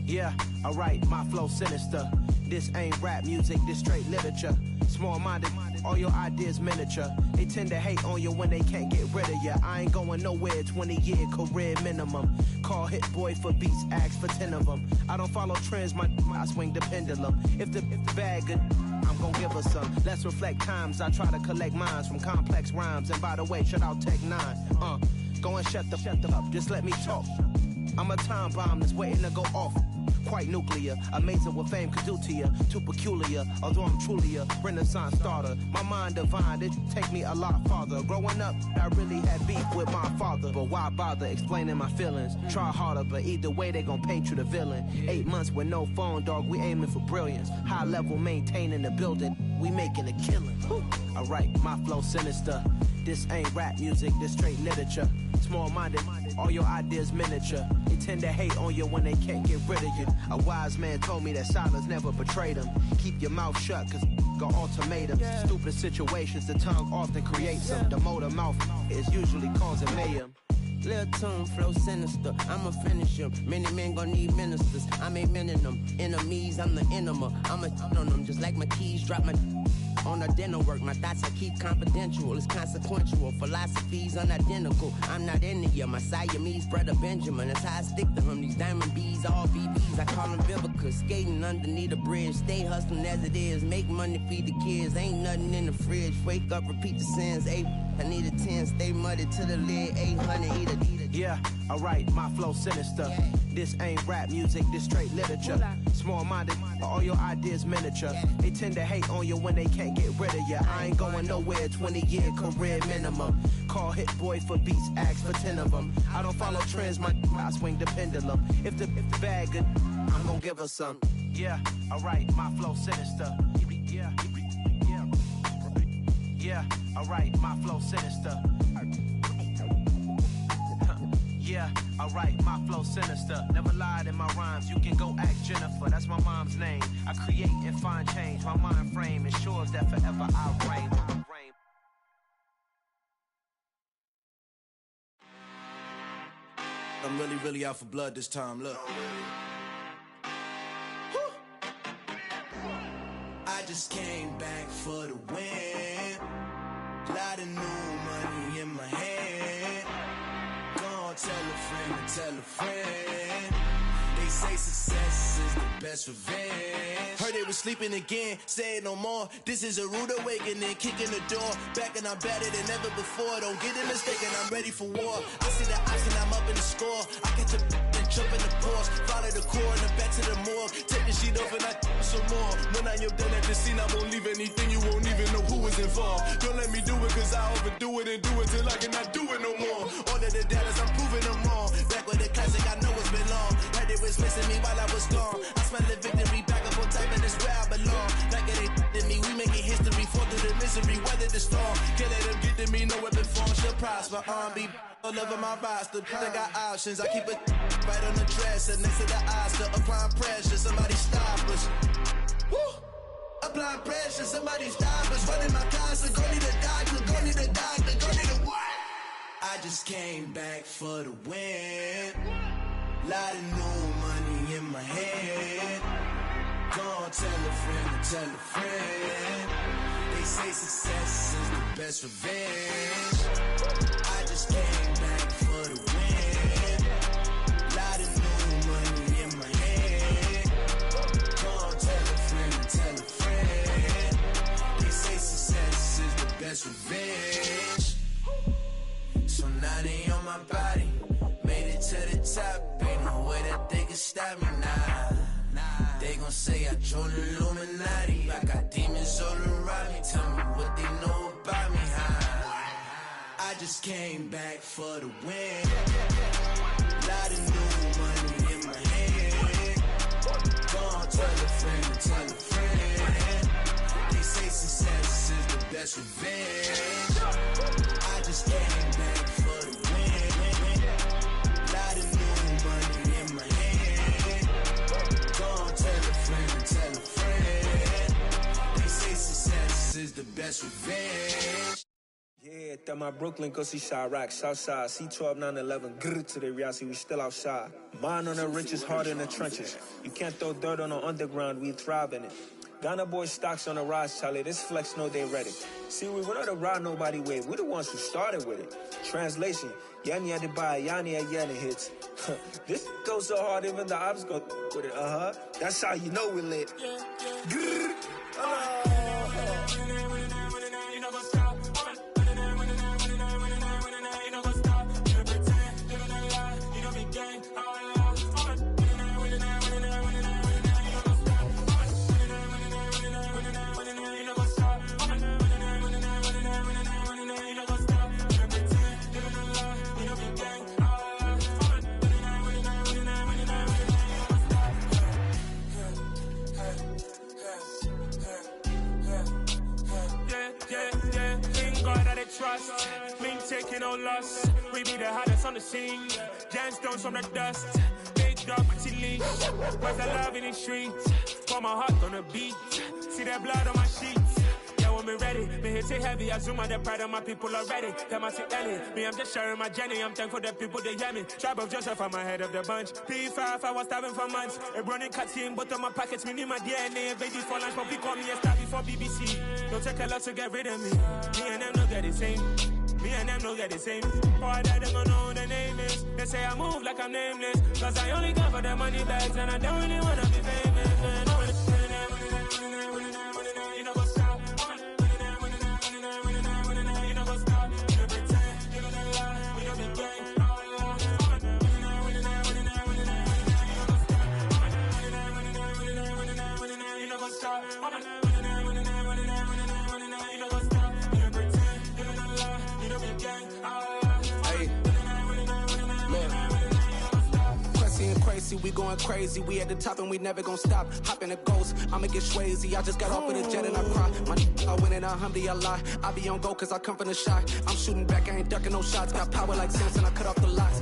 Yeah, alright, my flow sinister. This ain't rap music, this straight literature. Small-minded, all your ideas miniature. They tend to hate on you when they can't get rid of you. I ain't going nowhere, 20-year career minimum. Call Hit Boy for beats, ask for 10 of them. I don't follow trends, I swing the pendulum. If the bag good, I'm gon' give her some. Let's reflect times, I try to collect minds from complex rhymes. And by the way, shout out Tech 9. Go and shut the up, just let me talk. I'm a time bomb that's waiting to go off. Quite nuclear, amazing what fame could do to you. Too peculiar, although I'm truly a renaissance starter. My mind divine, it take me a lot farther. Growing up, I really had beef with my father. But why bother explaining my feelings? Try harder, but either way they gon' paint you the villain. 8 months with no phone, dog, we aiming for brilliance. High level maintaining the building, we making a killing. Alright, my flow sinister. This ain't rap music, this straight literature. Small-minded, all your ideas miniature. They tend to hate on you when they can't get rid of you. A wise man told me that silence never betrayed him. Keep your mouth shut, cause got ultimatums. Stupid situations, the tongue often creates them. The motor mouth is usually causing mayhem. Lil' tune, flow sinister, I'ma finish him. Many men gon' need ministers, I ain't mending them. Enemies, I'm the enema. I'ma on them just like my keys, drop my On a dinner work, my thoughts I keep confidential. It's consequential. Philosophies unidentical. I'm not India. My Siamese brother Benjamin. That's how I stick to him. These diamond bees, all BBs. I call them Vivica. Skating underneath a bridge. Stay hustling as it is. Make money, feed the kids. Ain't nothing in the fridge. Wake up, repeat the sins. I need a 10. Stay muddy to the lid. 800. Eat a. Yeah, alright, my flow sinister. Yeah. This ain't rap music, this straight literature. Small-minded, all your ideas miniature. They tend to hate on you when they can't get rid of you. I ain't going nowhere, 20-year career minimum. Call Hit Boy for beats, ask for 10 of them. I don't follow trends, I swing the pendulum. If the bag good, I'm gonna give her some. Yeah, alright, my flow sinister. Yeah, alright, my flow sinister. Yeah, alright, my flow sinister. Never lied in my rhymes, you can go ask Jennifer. That's my mom's name. I create and find change. My mind frame ensures that forever I reign. I'm really out for blood this time, look. I just came back for the win. Lot of new money in my hand. Tell a friend and tell a friend. They say success is the best revenge. Heard they was sleeping again, say it no more. This is a rude awakening, kicking the door. Back and I'm better than ever before. Don't get it mistaken, I'm ready for war. I see the option, I'm up in the score. I catch a and jump in the Porsche. Follow the core and then back to the morgue. Take the sheet off and I some more. When I am done at the scene, I won't leave anything. You won't even know who was involved. Don't let me do it, cause I overdo it and do it till I cannot do it no more. All of the dallas, I'm proving them wrong. Back with the classic, I know it's been long. Heard they was missing me while I was gone. I smell the victory, back up on type, and it's where I belong. Like it ain't to me, we making history. Fall through the misery, weather the storm. Can't let them get to me, no weapon form shall prosper. Be all over my roster, I got options. I keep it right on the dresser, next to the Oscar. Applying pressure, somebody stop us. Woo! Applying pressure, somebody stop us. Running my concert, go need a doctor, go need a doctor, go need a what? I just came back for the win. Lot of new money in my hand. Gonna tell a friend and tell a friend. They say success is the best revenge. I just came back for the win. Lot of new money in my hand. Gonna tell a friend and tell a friend. They say success is the best revenge. So now they on my body. Made it to the top. Ain't no way that they can stop me now. They gon' say I joined the Illuminati. I got demons all around me. Tell me what they know about me, huh? I just came back for the win. Lot of new money in my hand. Gonna tell a friend and tell a friend. They say success is the best revenge. I just came back for the win. Lot of new money in my hand. Gonna tell a friend and tell a friend. They say success is the best revenge. Yeah, that my Brooklyn, go see Chirac, Southside, C12, 911, grrr to the reality, we still outside. Mine on the richest, heart in the trenches. You can't throw dirt on the underground, we thrive in it. Ghana boys stocks on the rise, Charlie, this flex know they ready. See, we were not to ride nobody with, we the ones who started with it. Translation, Yani had to buy, Yani had Yanni hits. This goes so hard, even the ops go with it, That's how you know we lit. Grrr, trust, me taking no loss. We be the hottest on the scene. Gemstones from the dust. Big dog, pretty leash. Where's the love in the streets? Pour my heart on the beat. See that blood on my sheets. Yeah, when me ready, me hit it heavy. I zoom on the pride of my people already. Them I see Ellie. Me, I'm just sharing my journey. I'm thankful that people they hear me. Tribe of Joseph, I'm ahead of the bunch. P5, I was starving for months. A running cut in, but on my pockets, me need my DNA. Babies for lunch, but we call me a star before BBC. Don't take a lot to get rid of me. Me and them no get the same. Me and them no get the same. Boy, that they gon' know who the name is. They say I move like I'm nameless. Cause I only come for the money bags and I don't really wanna be famous. You know what's up? You know what's up? You don't pretend. You don't lie. We don't be gang. You know what's up? Crazy, we going crazy. We at the top and we never gon' stop. Hop in a ghost, I'ma get swayzy. I just got off of the jet and I cry. My I win in a Humvee, I lie. I be on go cause I come from the shot. I'm shooting back, I ain't ducking no shots. Got power like Samson, I cut off the locks.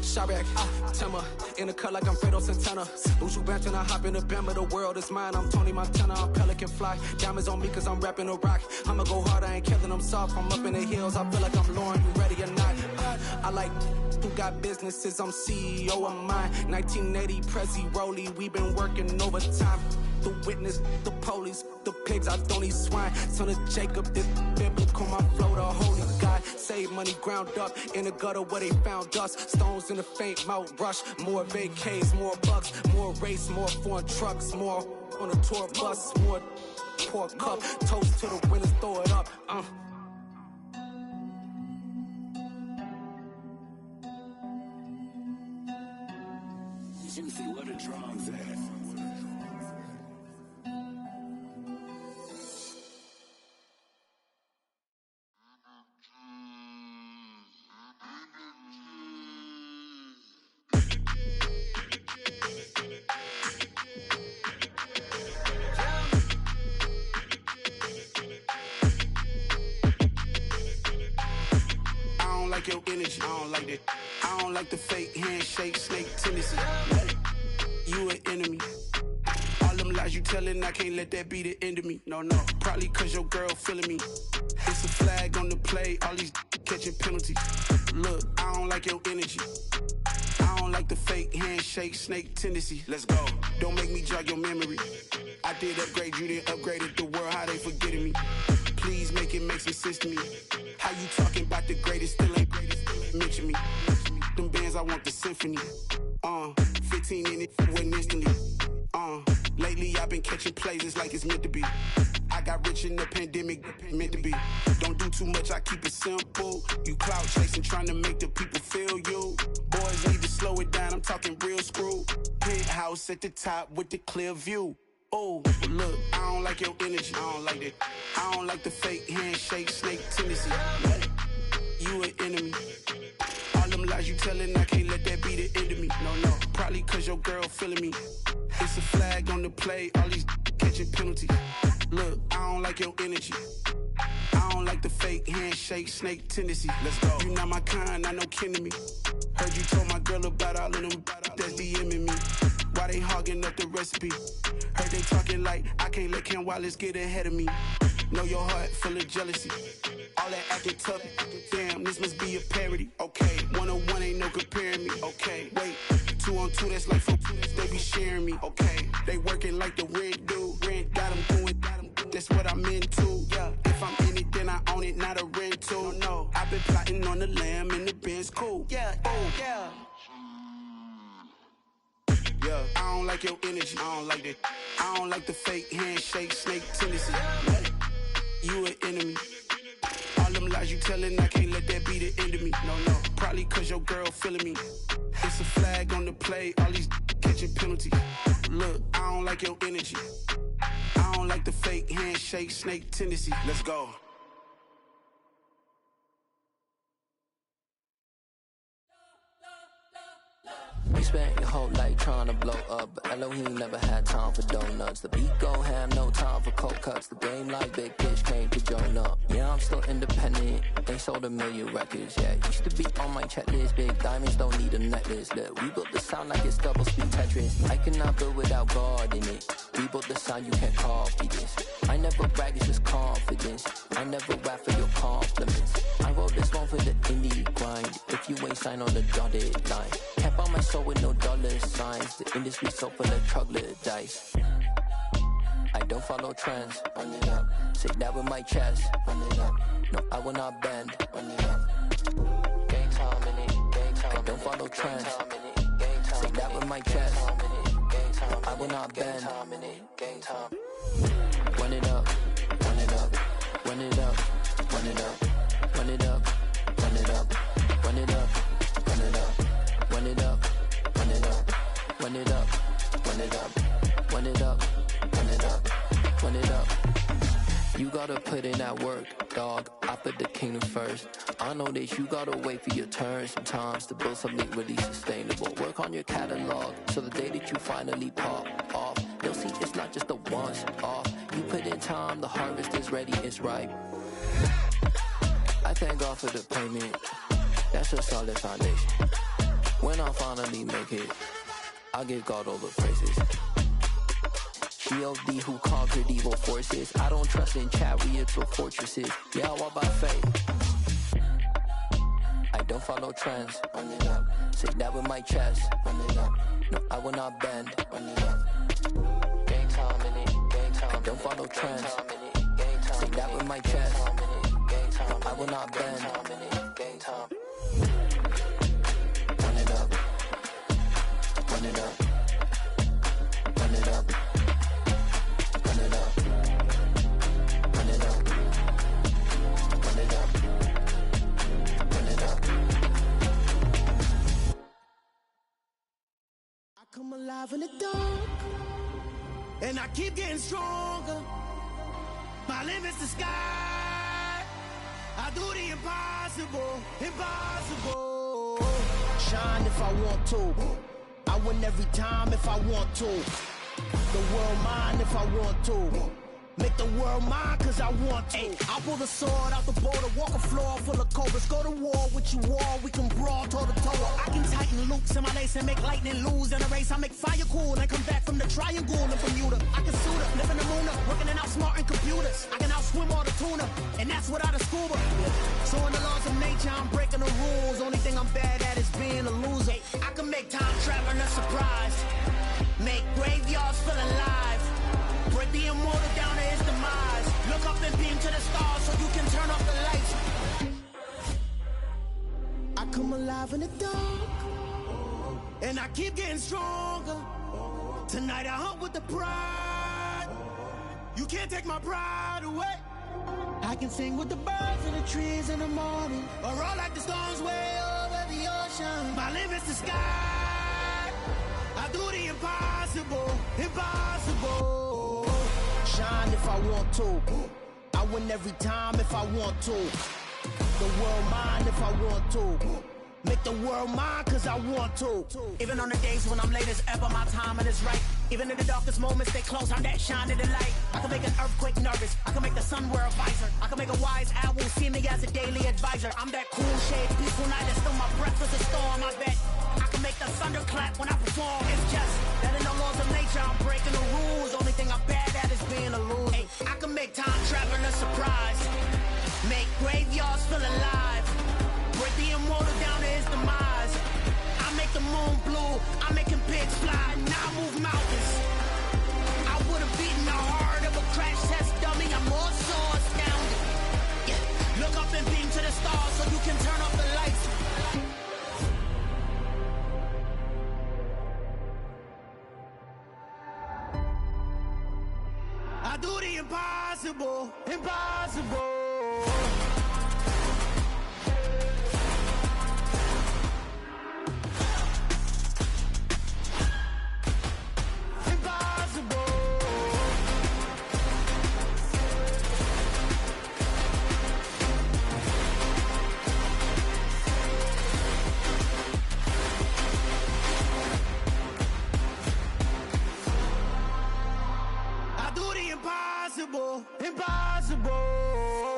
Shot back, Timmer, in the cut like I'm Fredo Santana. Buju Banton, I hop in the Bama, the world is mine. I'm Tony Montana, I'm Pelican Fly. Diamonds on me cause I'm rapping a rock. I'ma go hard, I ain't killing them soft. I'm up in the hills, I feel like I'm Lauren, you ready or not? I like who got businesses, I'm CEO of mine. 1980, Prezi Rolly, we been working overtime. The witness, the police, the pigs, I don't eat swine. Son of Jacob, this biblical, my flow, the holy God. Save money ground up in the gutter where they found us. Stones in the faint mouth rush. More vacays, more bucks, more race, more foreign trucks, more on a tour bus, more pour cup. Toast to the winners, throw it up. Juicy, where the drums at? Your energy, I don't like that. I don't like the fake handshake, snake tendency. You an enemy. All them lies you telling, I can't let that be the end of me. No, probably cause your girl feeling me. It's a flag on the play, all these catching penalties. Look, I don't like your energy. I don't like the fake handshake, snake tendency. Let's go. Don't make me jog your memory. I did upgrade you, then upgraded the world, how they forgetting me. Please make it make some sense to me. How you talking about the greatest, still ain't greatest, mention me. Them bands, I want the symphony. 15 in it, went instantly. Lately I've been catching plays, it's like it's meant to be. I got rich in the pandemic, meant to be. Don't do too much, I keep it simple. You clout chasing, trying to make the people feel you. Boys need to slow it down, I'm talking real screw. Penthouse at the top with the clear view. Oh, look, I don't like your energy, I don't like that. I don't like the fake handshake, snake tendency. You an enemy. All them lies you telling, I can't let that be the end of me. No, probably cause your girl feeling me. It's a flag on the play, all these catching penalties. Look, I don't like your energy. I don't like the fake handshake, snake tendency. Let's go. You not my kind, I know kin to me. Heard you told my girl about all of them that's DMing me. Why they hogging up the recipe? Heard they talking like I can't let Ken Wallace get ahead of me. Know your heart full of jealousy. All that acting tough, damn, this must be a parody. Okay, 1-on-1 ain't no comparing me. Okay, wait, 2-on-2, that's like 4, they be sharing me. Okay, they working like the rent dude. Rent got them doing, that's what I'm into. Yeah, if I'm in it, then I own it, not a rental. No, I've been plotting on the lamb and the Benz cool. Yeah, oh, yeah. Yeah, I don't like your energy, I don't like that. I don't like the fake handshake, snake tendency. You an enemy. All them lies you telling, I can't let that be the end of me. No, probably cause your girl feeling me. It's a flag on the play, all these catching penalties. Look, I don't like your energy. I don't like the fake handshake, snake tendency. Let's go. You spent your whole life trying to blow up, but Elohim never had time for donuts. The beat go ham, no time for cold cuts. The game like Big Fish came to join up. Yeah, I'm still independent, they sold 1 million records. Yeah, used to be on my checklist. Big diamonds don't need a necklace. Look, we built the sound like it's double speed Tetris. I cannot build without God in it. We built the sound, you can't copy this. I never brag, it's just confidence. I never rap for your compliments. I wrote this one for the indie grind. If you ain't signed on the dotted line, can't buy my soul with no dollar signs. The industry so full of troglodytes. I don't follow trends, run it up. Say that with my chest. Run it up. No, I will not bend. Run it up. Gang time in it. Gang time. I don't follow trends. Say that with my chest. I will not bend. Gang time. Run it up. Run it up. Run it up. Run it up. Run it up. Run it up. Run it up. Run it up. Run it up. Run it up. Run it up. Run it up. Run it up. Run it up. Run it up. You gotta put in that work, dog. I put the kingdom first. I know that you gotta wait for your turn sometimes to build something really sustainable. Work on your catalog, so the day that you finally pop off, they'll see it's not just a once off. You put in time, the harvest is ready, it's ripe. I thank God for the payment. That's a solid foundation. When I finally make it, I give God all the praises. GOD who conquered evil forces. I don't trust in chariots or fortresses. Yeah, I walk by faith. I don't follow trends. Run it up. Say that with my chest. Run it up. No, I will not bend. Run it up. Gang time in it. Gang time. I don't follow trends. Say that with my chest. I will not bend. Gang time. Run it up. Run it up. Run it up. Run it up. Run it up. Run it up. Run it up. I come alive in the dark, and I keep getting stronger. My limit's the sky. I do the impossible, impossible. Shine if I want to. I win every time if I want to. The world mine if I want to. Make the world mine cause I want to. I pull the sword out the border, walk a floor full of cobras. Go to war with you all, we can brawl toe to toe. I can tighten loops in my lace and make lightning lose in a race. I make fire cool and come back from the triangle in Bermuda. I can suit up, live in the moon up, working and outsmarting computers. I can outswim all the tuna, and that's without a scuba. So in the laws of nature, I'm breaking the rules. Only thing I'm bad at is being a loser. I can make time traveling a surprise. Make graveyards feel alive. Break the immortal down to his demise. Look up and beam to the stars so you can turn off the lights. I come alive in the dark, and I keep getting stronger. Tonight I hunt with the pride. You can't take my pride away. I can sing with the birds and the trees in the morning, or roll like the storms way over the ocean. My limit's the sky. I do the impossible, impossible. Shine if I want to. I win every time if I want to. The world mine if I want to. Make the world mine cause I want to. Even on the days when I'm late as ever, my timing is right. Even in the darkest moments, stay close, I'm that shine in the light. I can make an earthquake nervous, I can make the sun wear a visor. I can make a wise owl see me as a daily advisor. I'm that cool shade, peaceful night, and still my breath is a storm, I bet. I can make the thunder clap when I perform. It's just that in the laws of nature, I'm breaking the rules. Only thing I'm bad at is being a loser. Hey, I can make time traveling a surprise. Make graveyards feel alive. Break the immortal down to his demise. I make the moon blue, I'm making pigs fly, now I move mountains. I would've beaten the heart of a crash test dummy, I'm more so astounded. Yeah. Look up and beam to the stars so you can turn off the lights. I do the impossible, impossible. Impossible, impossible.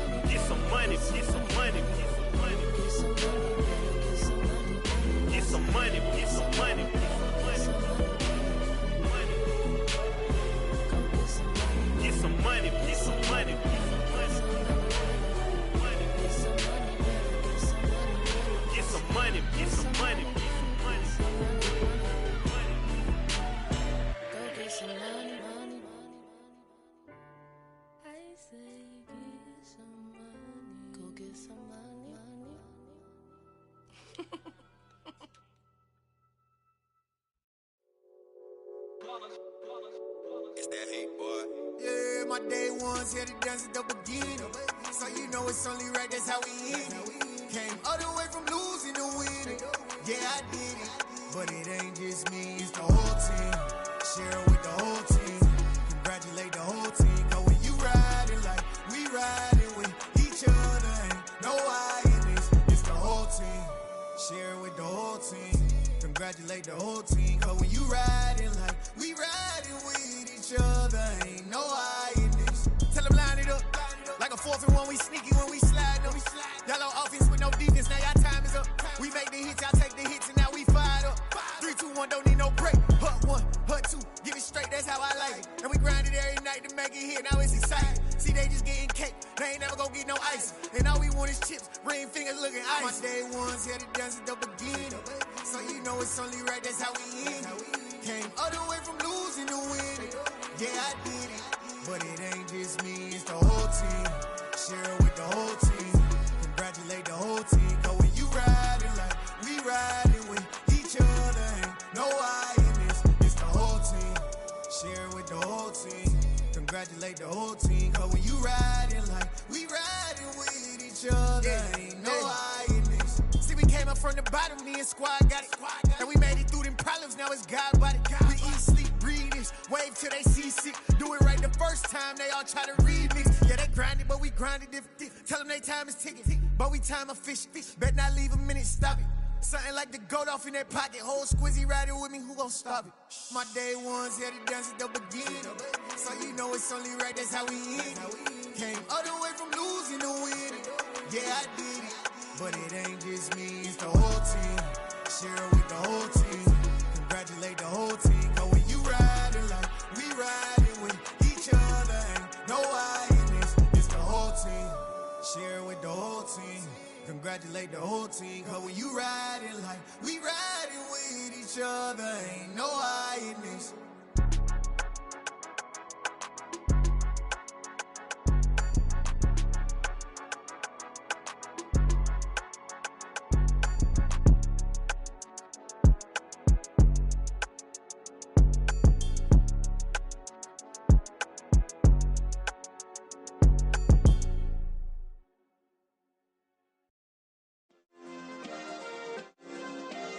It's that hate, boy. Yeah, my day ones here to dance at the beginning. So you know it's only right, that's how we end it. Came all the way from losing to winning. Yeah, I did it. But it ain't just me, it's the whole team. Share it with the whole team. Congratulate the whole team. Cause when you riding like we riding with each other, ain't no I in this. It's the whole team. Share it with the whole team. Congratulate the whole team. Cause when you riding like we riding with each other, ain't no I in this. Tell them line it up. Like a 4th and 1, we sneaky when we slide them. Y'all on offense with no defense, now y'all time is up. We make the hits, y'all take the hits, and now we fired up. 3, 2, 1, don't need no break. Hut 1, hut 2, give it straight, that's how I like it. And we grind it every night to make it hit, now it's exciting. See, they just getting cake, they ain't never gonna get no ice. And all we want is chips, ring fingers looking ice. My day ones here to dance at the beginning. So you know it's only right, that's how we end it. Came all the way from losing to winning. Yeah, I did it. But it ain't just me, it's the whole team. Share it with the whole team. Congratulate the whole team. Cause when you riding like we riding with each other, ain't no I in this. It's the whole team. Share it with the whole team. Congratulate the whole team. Cause when you riding like we riding with each other, ain't no I in this. See, we came up from the bottom, me and squad got it. And we made it through them problems, now it's God body. We eat, sleep, breathe this, wave till they see sick. Do it right the first time, they all try to remix. Yeah, they grinded, but we grinded different. Tell them they time is ticking, but we time a fish. Bet not leave a minute, stop it. Something like the goat off in that pocket. Whole squizzy riding with me, who gon' stop it? My day ones here to dance at the beginning. So you know it's only right, that's how we end it. Came all the way from losing to winning. Yeah, I did it. But it ain't just me, it's the whole team. Share it with the whole team. Congratulate the whole team. Cause when you riding like we riding with each other, ain't no I in this. It's the whole team. Share it with the whole team. Congratulate the whole team. Cause when you riding like we riding with each other, ain't no I in this.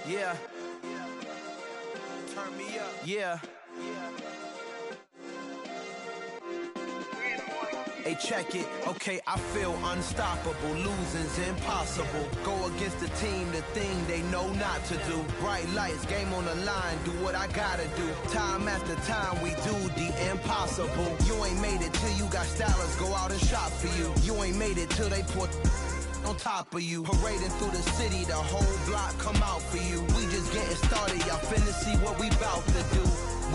Yeah. Turn me up. Yeah. Hey, check it. Okay, I feel unstoppable. Losing's impossible. Go against the team, the thing they know not to do. Bright lights, game on the line, do what I gotta do. Time after time, we do the impossible. You ain't made it till you got stylers go out and shop for you. You ain't made it till they put on top of you. Parading through the city, the whole block come out for you. We just getting started, y'all finna see what we bout to do.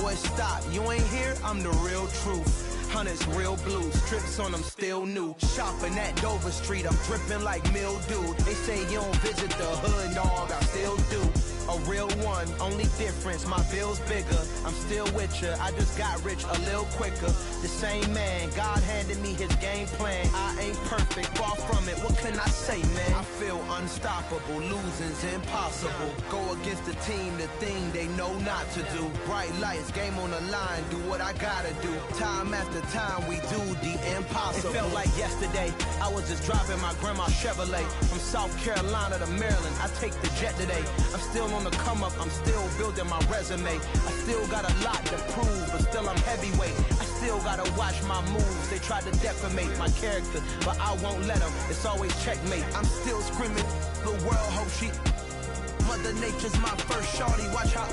Boy, stop, you ain't here, I'm the real truth. Hunters, real blues, strips on them still new. Shopping at Dover Street, I'm dripping like mildew. They say you don't visit the hood, dog, I still do. A real one, only difference, my bill's bigger. I'm still with ya, I just got rich a little quicker. The same man, God handed me his game plan. I ain't perfect, far from it, what can I say, man? I feel unstoppable, losing's impossible. Go against the team, the thing they know not to do. Bright lights, game on the line, do what I gotta do. Time after time, we do the impossible. It felt like yesterday, I was just driving my grandma's Chevrolet. From South Carolina to Maryland, I take the jet today. I'm still on the come up, I'm still building my resume. I still got a lot to prove, but still I'm heavyweight. I still gotta watch my moves. They tried to defamate my character, but I won't let them. It's always checkmate. I'm still screaming, the world hope she. Mother Nature's my first shorty, watch how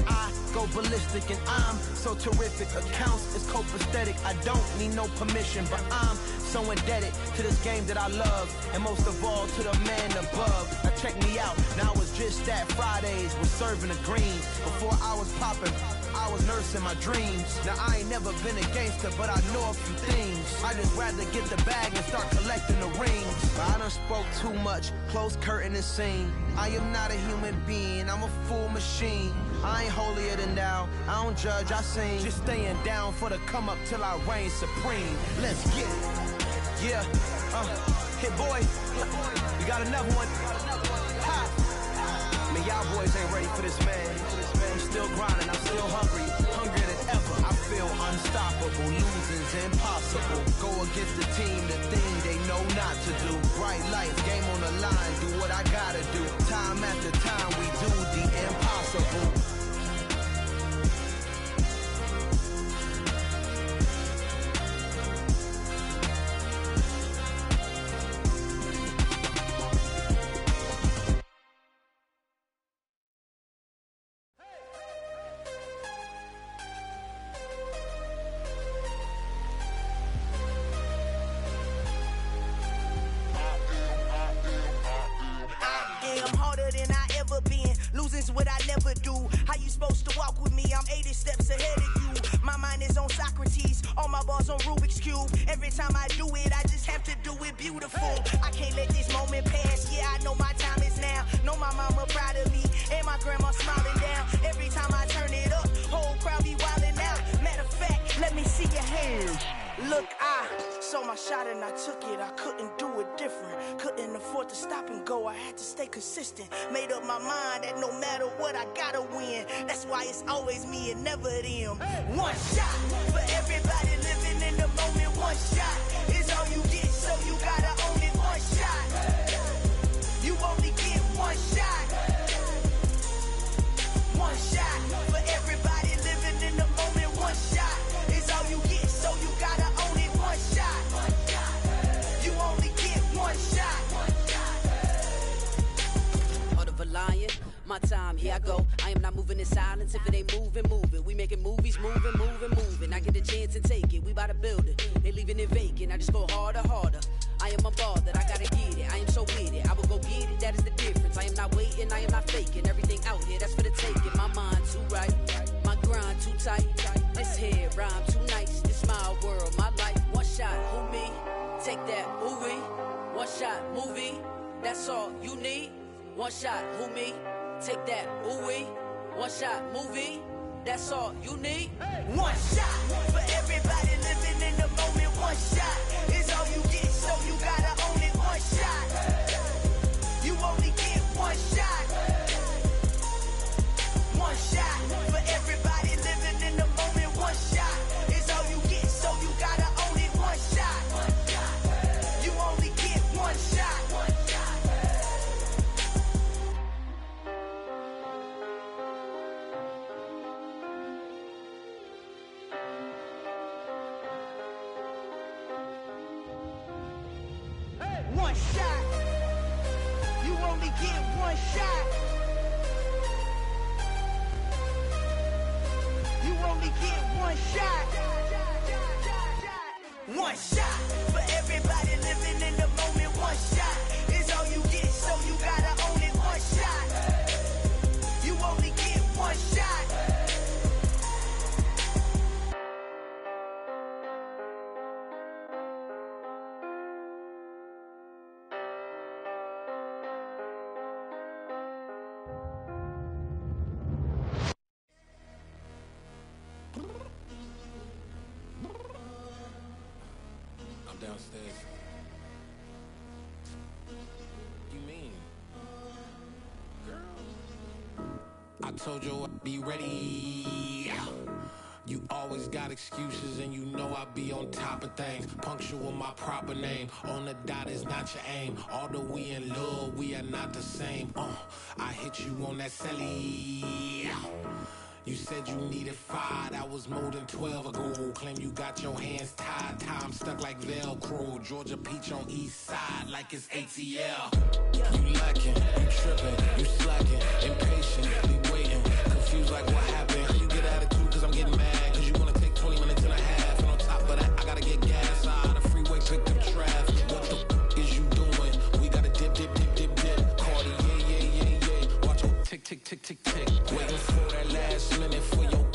I go ballistic, and I'm so terrific. Accounts is copacetic. I don't need no permission, but I'm so indebted to this game that I love, and most of all to the man above. Now check me out, now it's just that Fridays was serving the greens. Before I was popping, I was nursing my dreams. Now I ain't never been a gangster, but I know a few things. I just rather get the bag and start collecting the rings. But I done spoke too much, close curtain and scene. I am not a human being, I'm a full machine. I ain't holier than thou, I don't judge, I sing. Just staying down for the come up till I reign supreme. Let's get it. Yeah, Hit boy, we got another one. Ha! Man, y'all boys ain't ready for this, man. I'm still grinding, I'm still hungry, hungrier than ever. I feel unstoppable, losing's impossible. Go against the team, the thing they know not to do. Bright lights, game on the line, do what I gotta do. Time after time, we do the impossible. What I never do. How you supposed to walk with me? I'm 80 steps ahead of you. My mind is on Socrates, all my bars on Rubik's Cube. Every time I do it, I just have to do it beautiful. I can't let this moment pass. Yeah, I know my time is now. Know my mama proud of me, and my grandma smiling down. Every time I turn it up, whole crowd be wildin' out. Matter of fact, let me see your hands. Look, I saw my shot and I took it. I couldn't do it different. Couldn't afford to stop and go. I had to stay consistent. Made up my mind that no matter what, I gotta win. That's why it's always me and never them. One shot for everybody living in the moment. One shot is all you get, so you gotta own it. One shot. You only get one shot. One shot for everybody living in the moment. One shot is all you get, so you gotta own it. One shot. You only get one shot. Heart of a lion, my time, here I go. I am not moving in silence. If it ain't moving, move it. We making movies, moving. I get a chance and take it. We bout to build it. They leaving it vacant. I just go harder. I am a ball that I gotta get it. I am so with it. I will go get it. That is the difference. I am not waiting. I am not faking. Everything out here, that's for the taking. My mind too right. My grind too tight. This here rhyme too nice. This my world, my life. One shot, who me? Take that, movie. One shot, movie. That's all you need. One shot, who me? Take that, ooh-wee. One shot, movie. That's all you need. One shot for everybody living in the moment. One shot is all you get, so you gotta own it. One shot. You only get one shot. One shot for everybody living in the moment. One shot is all you get, so you gotta own it. One shot. You only get one shot. One shot. You only get one shot. You only get one shot. One shot for everybody living in the moment. One shot is all you get, so you gotta own it. One shot. You only get one shot. Downstairs. You mean? Girl, I told you I'd be ready. You always got excuses and you know I be on top of things. Punctual my proper name. On the dot is not your aim. Although we in love, we are not the same. I hit you on that celly. You said you needed 5, that was more than 12 ago. Claim you got your hands tied, time stuck like Velcro. Georgia Peach on east side like it's ATL. You lacking, you tripping, you slacking, impatient, be waiting, confused like what happened. You get attitude cause I'm getting mad, cause you wanna take 20 minutes and a half. And on top of that, I gotta get gas out of the freeway, pick up traffic. What the is you doing? We gotta dip. Cardi, yeah. Watch your tick. Waiting for that last minute for your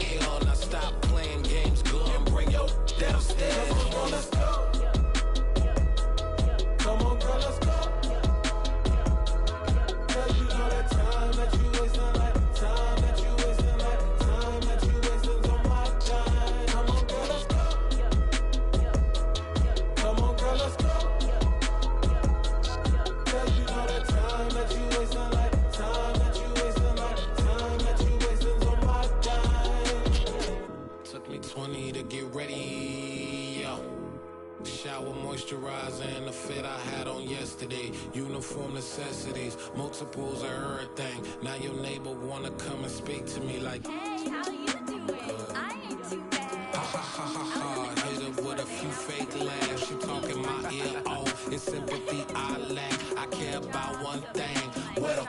hell. Now stop playing games, go and bring your downstairs. Come on, girl, let's go. Come on, girl, let's go. Cause you know that time that you wasting, like time that you wasting, like time that you wasting on my time. Come on, girl, let's go. Come on, girl, let's go. yesterday. Uniform necessities, multiples of everything. Now your neighbor wanna come and speak to me like, hey, how you doing? I ain't too bad. Ha ha ha ha ha. Hit her with a few fake laughs. She talking my ear off. It's sympathy I lack. I care about one thing. What up?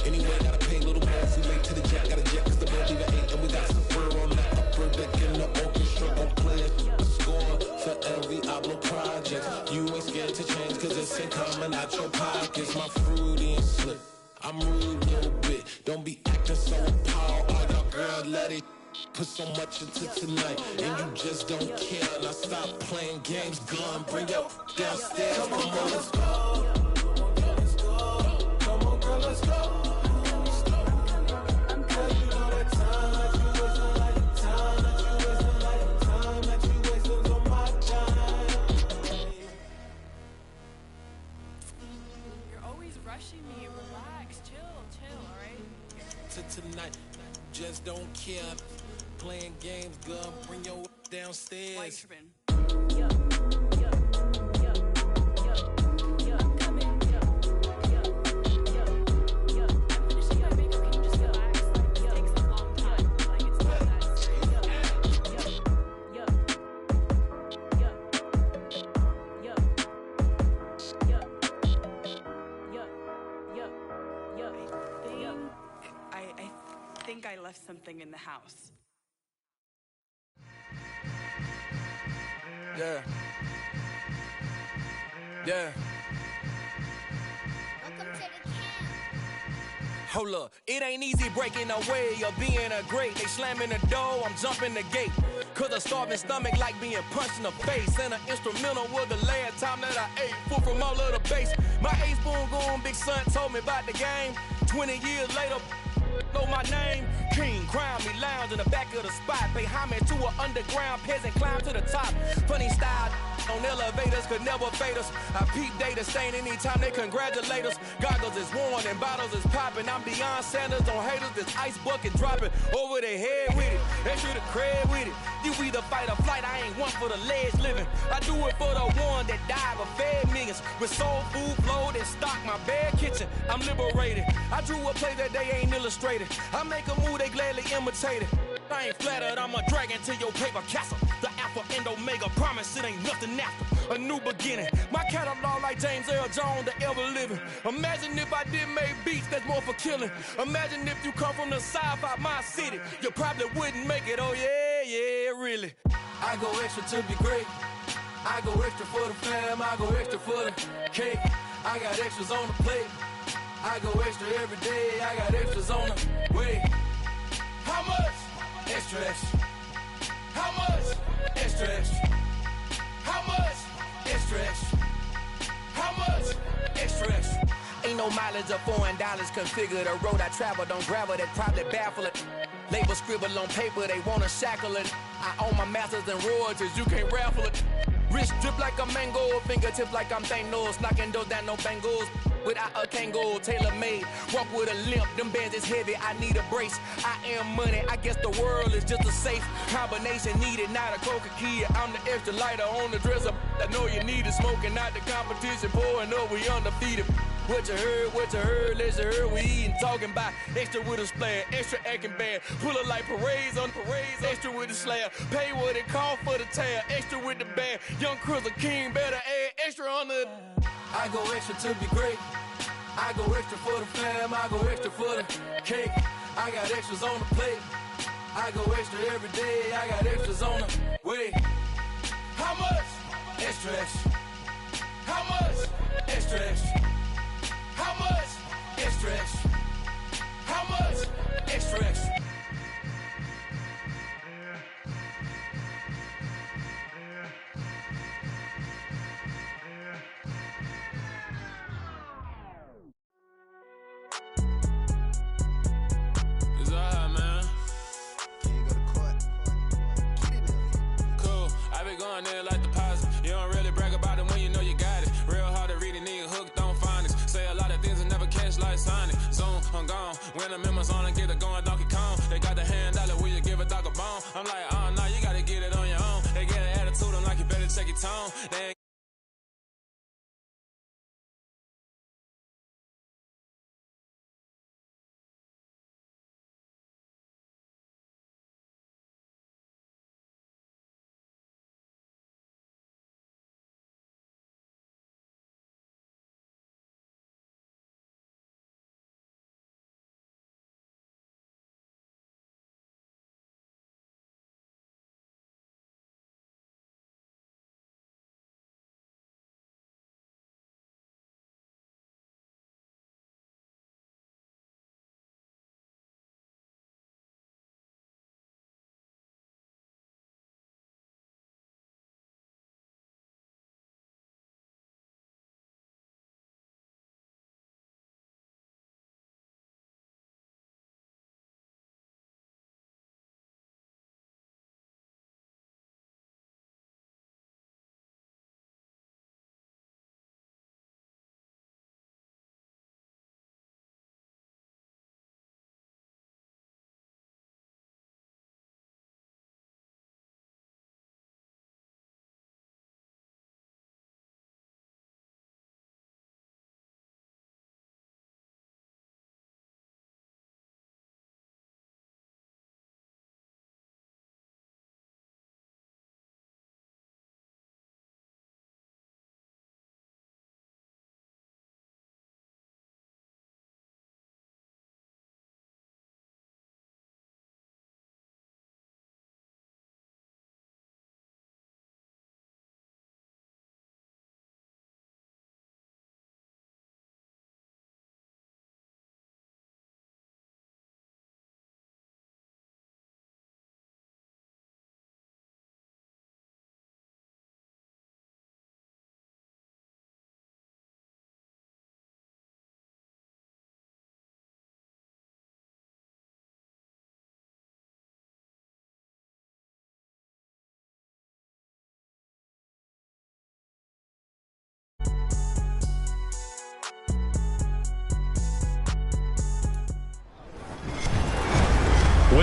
Anyway, gotta pay little boss. We late to the jack. Got a jet cause the boat leave at 8. And we got some fur on that upper deck in the orchestra. Gon' play a score for every Ablo project. You ain't scared to change cause it's ain't coming out your pockets. My fruity and slip. I'm rude a little bit. Don't be acting so appalled. All y'all girl, let it put so much into tonight. And you just don't care. Now stop playing games. Gun, bring your downstairs. Come on, let's go. Come on, girl, let's go. Me, relax, chill, alright? Tonight, just don't care. Playing games, girl, bring your downstairs. White tripping. I left something in the house. Yeah. Hold up, it ain't easy breaking away or being a great. They slamming the door, I'm jumping the gate. Cause a starving stomach like being punched in the face. And an instrumental was the last time that I ate food from all of the base. My A-spoon goon, big son told me about the game. 20 years later, know my name. King, crown me, lounge in the back of the spot. Pay homage to an underground peasant, climb to the top. Funny style on elevators could never fade us. I peep data stain anytime they congratulate us. Goggles is worn and bottles is popping. I'm Deion Sanders on haters, this ice bucket dropping over their head with it. Extra the cred with it. You either fight or flight, I ain't one for the ledge living. I do it for the one that died but fed millions. With soul food flowed and stocked my bare kitchen. I'm liberated. I drew a play that they ain't illustrated. I make a move, they gladly imitate it. I ain't flattered, I'm a dragon to your paper castle. The Alpha and Omega, promise it ain't nothing after. A new beginning. My catalog like James Earl Jones, the ever living. Imagine if I did make beats that's more for killing. Imagine if you come from the sci-fi, my city. You probably wouldn't make it, oh yeah, really. I go extra to be great. I go extra for the fam, I go extra for the cake. I got extras on the plate. I go extra every day, I got extras on the way. How much? Extra, extra. How much? Extra, extra. How much? Extra, extra. How much? Extra, extra. Ain't no mileage of $4 configure the road I travel. Don't gravel that probably baffle it. Label scribble on paper, they wanna shackle it. I own my masters and royalties, you can't raffle it. Wrist drip like a mango, fingertips like I'm Thanos, knocking those down no bangles. Without a Kango, tailor-made, walk with a limp, them bands is heavy, I need a brace. I am money, I guess the world is just a safe combination needed, not a coca-key. I'm the extra lighter on the dresser, I know you need it, smoking out the competition, pouring up, we undefeated. What you heard, let's hear we eatin', talking about extra with a splash, extra acting bad, pull it like parades on parades, extra with the slab, pay what it cost for the tab, extra with the band, young Chris a king, better add extra on the. I go extra to be great, I go extra for the fam, I go extra for the cake, I got extras on the plate, I go extra every day, I got extras on the way. How much? Extra, extra. How much? Extra, extra. How much? Extra, extra. How much? Extra, extra. It's alright, man. Can't go to court. Get in there. Cool. I be going there like deposit. You don't really brag about it when you know you got it. Real hard to read a nigga hooked on phonics. Say a lot of things and never catch like Sonic. Zoom, I'm gone. When I'm in my zone, I get it going Donkey Kong. They got the $100, will you give a dog a bone? I'm like, oh no, you gotta get it on your own. They get an attitude, I'm like, you better check your tone. They ain't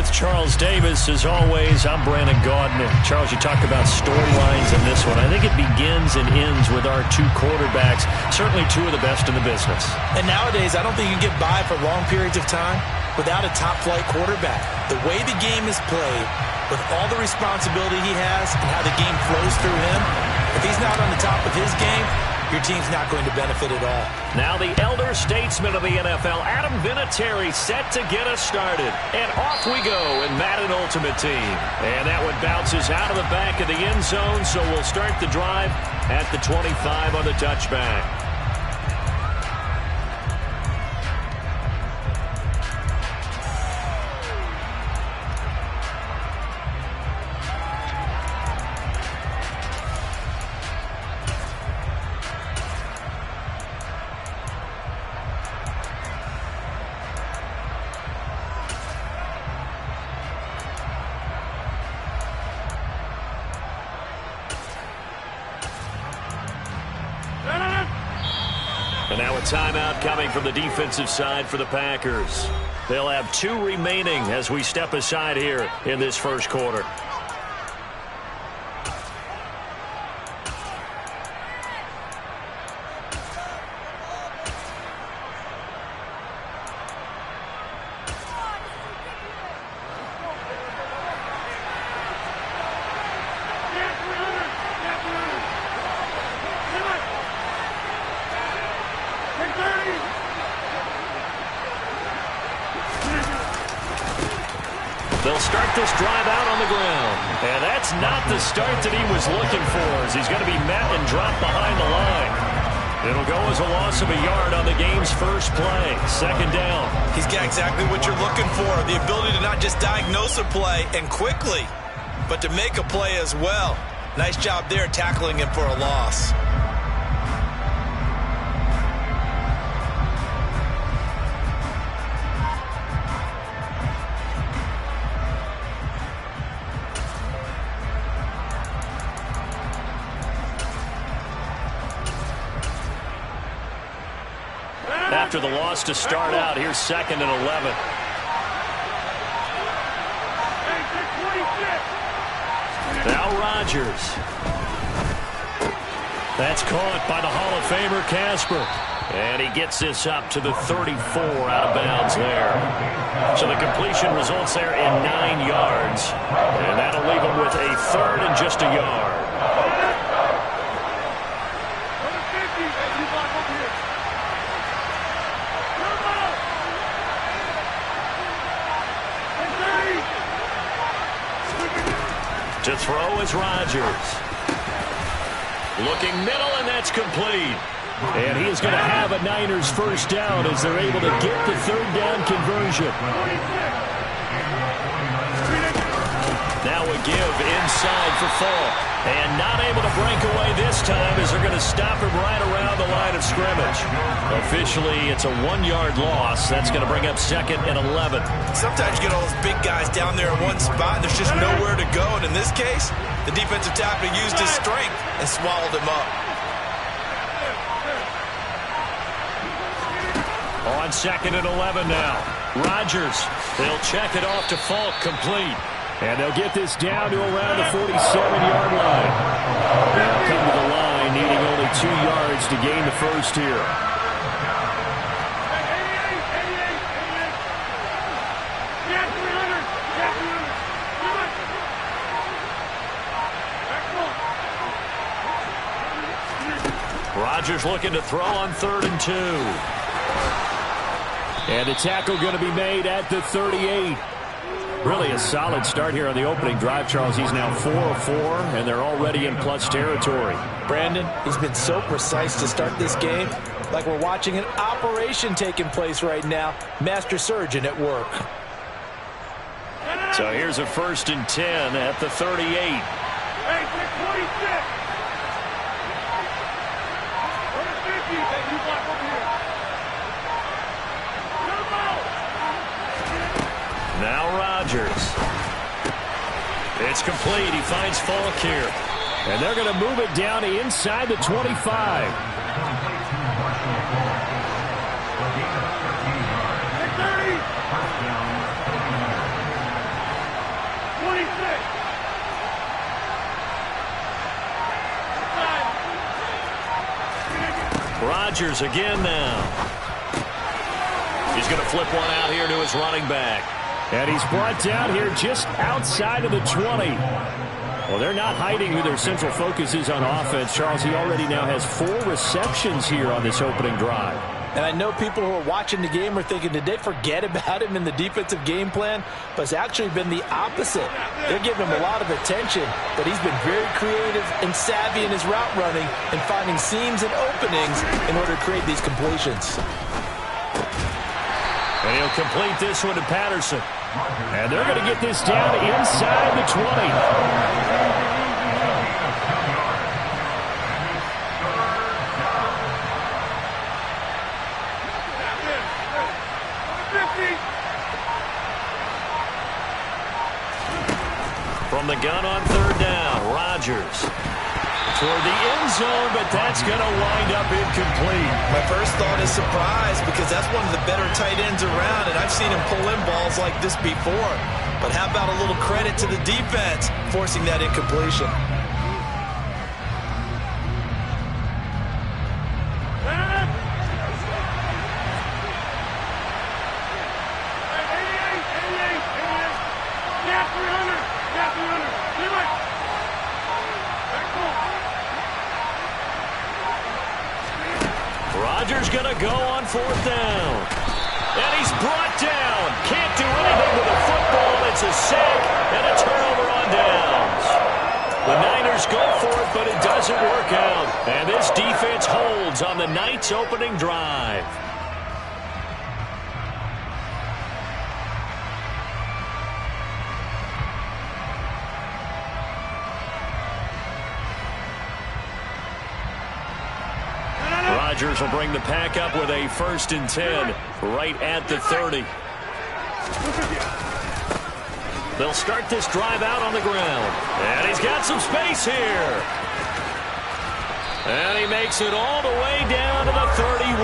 with Charles Davis. As always, I'm Brandon Gaudin. Charles, you talked about storylines in this one. I think it begins and ends with our two quarterbacks, certainly two of the best in the business. And nowadays, I don't think you can get by for long periods of time without a top-flight quarterback. The way the game is played, with all the responsibility he has and how the game flows through him, if he's not on the top of his game, your team's not going to benefit at all. Now the elder statesman of the NFL, Adam Vinatieri, set to get us started. And off we go in Madden Ultimate Team. And that one bounces out of the back of the end zone, so we'll start the drive at the 25 on the touchback. And now a timeout coming from the defensive side for the Packers. They'll have 2 remaining as we step aside here in this first quarter. They'll start this drive out on the ground. And that's not the start that he was looking for, as he's going to be met and dropped behind the line. It'll go as a loss of a yard on the game's first play. Second down. He's got exactly what you're looking for, the ability to not just diagnose a play and quickly, but to make a play as well. Nice job there tackling him for a loss. After the loss to start out, here's 2nd and 11. Now Rodgers. That's caught by the Hall of Famer Casper. And he gets this up to the 34 out of bounds there. So the completion results there in 9 yards. And that'll leave him with a 3rd and just a yard. To throw is Rodgers. Looking middle, and that's complete. And he is going to have a Niners first down as they're able to get the 3rd down conversion. Now a give inside for Falk. And not able to break away this time as they're going to stop him right around the line of scrimmage. Officially, it's a 1-yard loss. That's going to bring up 2nd and 11. Sometimes you get all those big guys down there in one spot, and there's just nowhere to go. And in this case, the defensive tackle used his strength and swallowed him up. On 2nd and 11 now. Rodgers, they'll check it off to Falk, complete. And they'll get this down to around the 47-yard line. They'll come to the line, needing only 2 yards to gain the first here. Rodgers looking to throw on 3rd and 2. And the tackle going to be made at the 38. Really a solid start here on the opening drive, Charles. He's now 4 of 4, and they're already in plus territory. Brandon, he's been so precise to start this game, like we're watching an operation taking place right now. Master surgeon at work. So here's a 1st and 10 at the 38. Hey, 26. Now Rodgers. It's complete. He finds Falk here. And they're going to move it down inside the 25. Rodgers again now. He's going to flip one out here to his running back. And he's brought down here just outside of the 20. Well, they're not hiding who their central focus is on offense. Charles, he already now has 4 receptions here on this opening drive. And I know people who are watching the game are thinking, did they forget about him in the defensive game plan? But it's actually been the opposite. They're giving him a lot of attention, but he's been very creative and savvy in his route running and finding seams and openings in order to create these completions. And he'll complete this one to Patterson. And they're going to get this down inside the 20. From the gun on 3rd down, Rodgers toward the end zone, but that's going to wind up incomplete. My first thought is surprise, because that's one of the better tight ends around, and I've seen him pull in balls like this before. But how about a little credit to the defense forcing that incompletion? Rodgers going to go on 4th down. And he's brought down. Can't do anything with a football. It's a sack and a turnover on downs. The Niners go for it, but it doesn't work out. And this defense holds on the night's opening drive. Rodgers will bring the pack up with a 1st and 10 right at the 30. They'll start this drive out on the ground. And he's got some space here. And he makes it all the way down to the 31.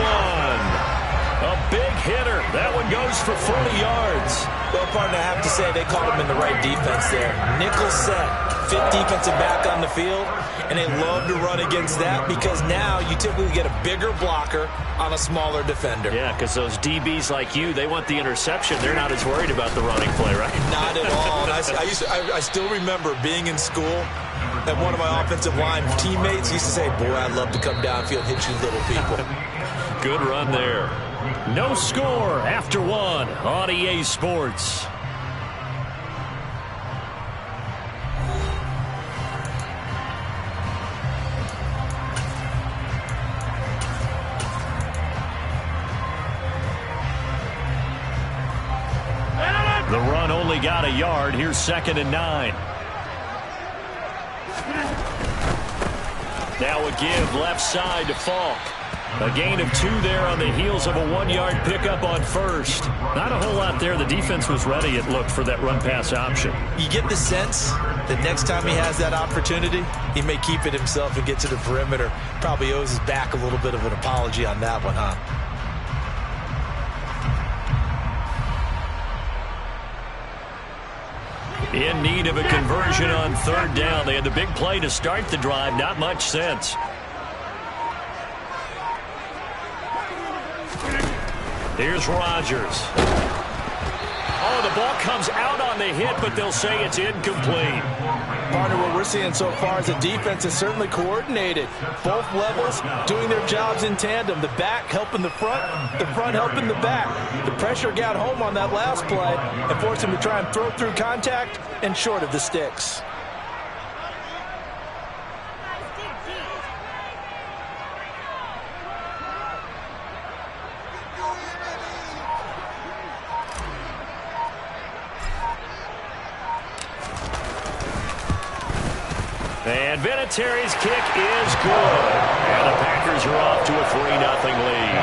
A big hitter. That one goes for 40 yards. Well, partner, I have to say they called him in the right defense there. Nickel set. 5th defensive back on the field, and they love to run against that because now you typically get a bigger blocker on a smaller defender. Yeah, because those DBs like you, they want the interception. They're not as worried about the running play, right? Not at all. And I still remember being in school, and one of my offensive line teammates used to say, boy, I'd love to come downfield and hit you little people. Good run there. No score after 1 on EA Sports. The run only got a yard. Here's 2nd and 9. Now a give left side to Falk. A gain of 2 there on the heels of a 1-yard pickup on 1st. Not a whole lot there. The defense was ready, it looked, for that run-pass option. You get the sense that next time he has that opportunity, he may keep it himself and get to the perimeter. Probably owes his back a little bit of an apology on that one, huh? In need of a conversion on 3rd down. They had the big play to start the drive. Not much sense. Here's Rodgers. Oh, the ball comes out on the hit, but they'll say it's incomplete. Partner, what we're seeing so far is the defense is certainly coordinated. Both levels doing their jobs in tandem. The back helping the front helping the back. The pressure got home on that last play and forced him to try and throw through contact and short of the sticks. And Vinatieri's kick is good. And the Packers are off to a 3-0 lead.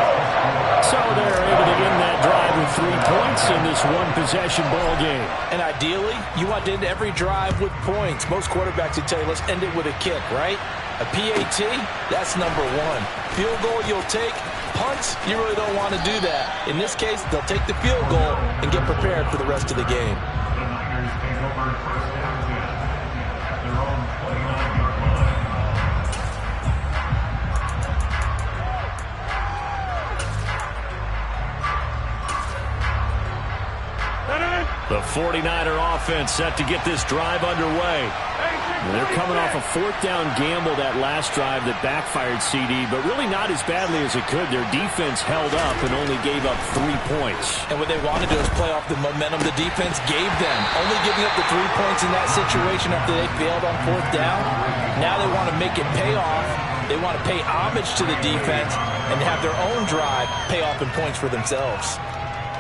So they're able to end that drive with 3 points in this one-possession ball game. And ideally, you want to end every drive with points. Most quarterbacks would tell you, let's end it with a kick, right? A PAT, that's number 1. Field goal you'll take. Punts, you really don't want to do that. In this case, they'll take the field goal and get prepared for the rest of the game. The 49er offense set to get this drive underway. They're coming off a fourth down gamble that last drive that backfired CD, but really not as badly as it could. Their defense held up and only gave up 3 points. And what they want to do is play off the momentum the defense gave them. Only giving up the 3 points in that situation after they failed on fourth down. Now they want to make it pay off. They want to pay homage to the defense and have their own drive pay off in points for themselves.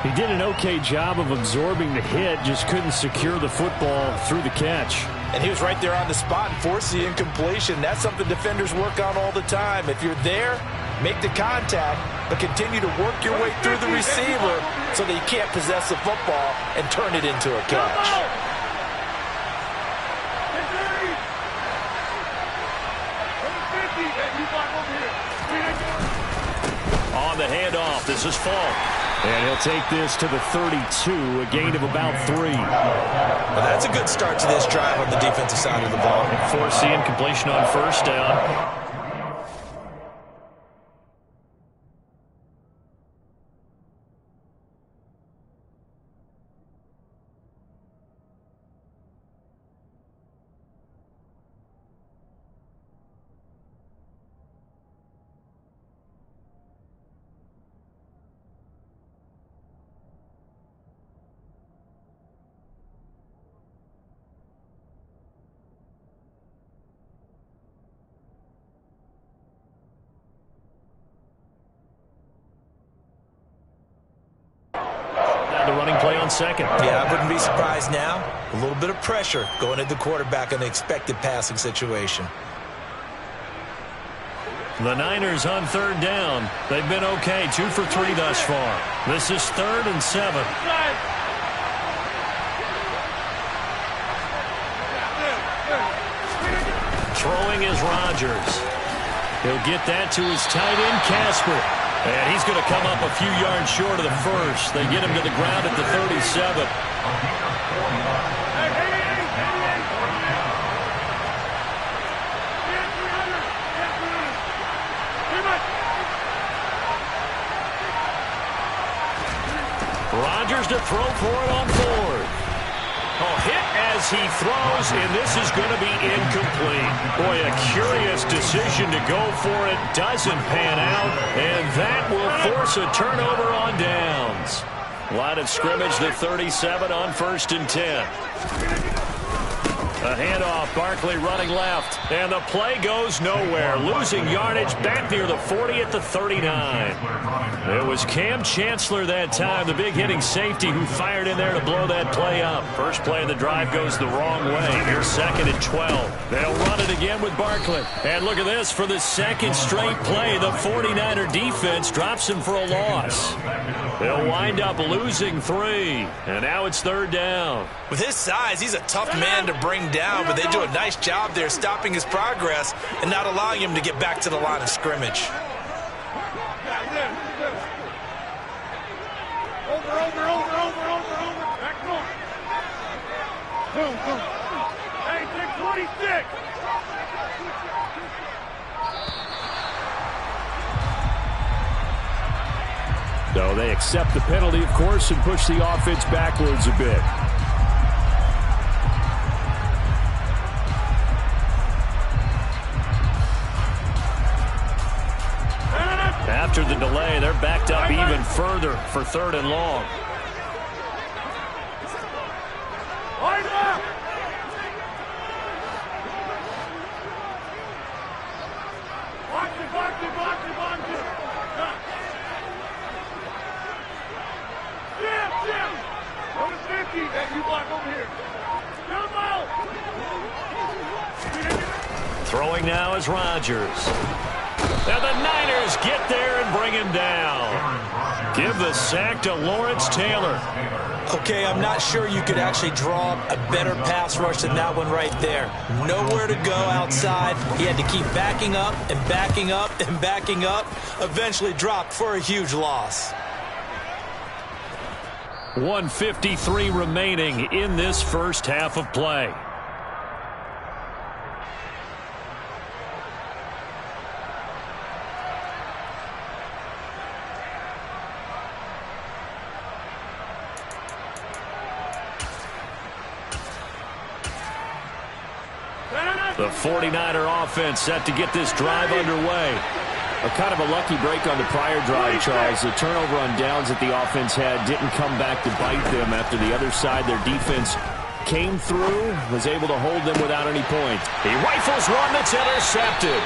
He did an okay job of absorbing the hit, just couldn't secure the football through the catch. And he was right there on the spot and forced the incompletion. That's something defenders work on all the time. If you're there, make the contact, but continue to work your way through the receiver so that you can't possess the football and turn it into a catch. On the handoff, this is Falk. And he'll take this to the 32, a gain of about 3. Well, that's a good start to this drive on the defensive side of the ball. Force the incompletion on first down. The running play on second. Yeah, I wouldn't be surprised now. A little bit of pressure going at the quarterback on the expected passing situation. The Niners on third down. They've been okay, 2 for 3 thus far. This is 3rd and 7. Throwing is Rodgers. He'll get that to his tight end, Casper. And he's going to come up a few yards short of the first. They get him to the ground at the 37. Rodgers to throw for it on 4th. Oh, hit as he throws, and this is going to be incomplete. Boy, a curious decision to go for it. Doesn't pan out, and that will force a turnover on downs. Line of scrimmage, the 37 on 1st and 10. A handoff, Barkley running left, and the play goes nowhere. Losing yardage back near the 40 at the 39. It was Cam Chancellor that time, the big hitting safety who fired in there to blow that play up. First play of the drive goes the wrong way. Here's 2nd and 12. They'll run it again with Barkley. And look at this, for the second straight play, the 49er defense drops him for a loss. They'll wind up losing 3, and now it's 3rd down. With his size, he's a tough man to bring down, but they do a nice job there stopping his progress and not allowing him to get back to the line of scrimmage. Hey, 626. So they accept the penalty, of course, and push the offense backwards a bit. After the delay, they're backed up even further for 3rd and long. Throwing now is Rodgers. And the Niners get there and bring him down. Give the sack to Lawrence Taylor. Okay, I'm not sure you could actually draw up a better pass rush than that one right there. Nowhere to go outside. He had to keep backing up and backing up and backing up. Eventually dropped for a huge loss. 1:53 remaining in this first half of play. The 49er offense set to get this drive underway. A kind of a lucky break on the prior drive, Charles. The turnover on downs that the offense had didn't come back to bite them after the other side. Their defense came through, was able to hold them without any points. He rifles one that's intercepted.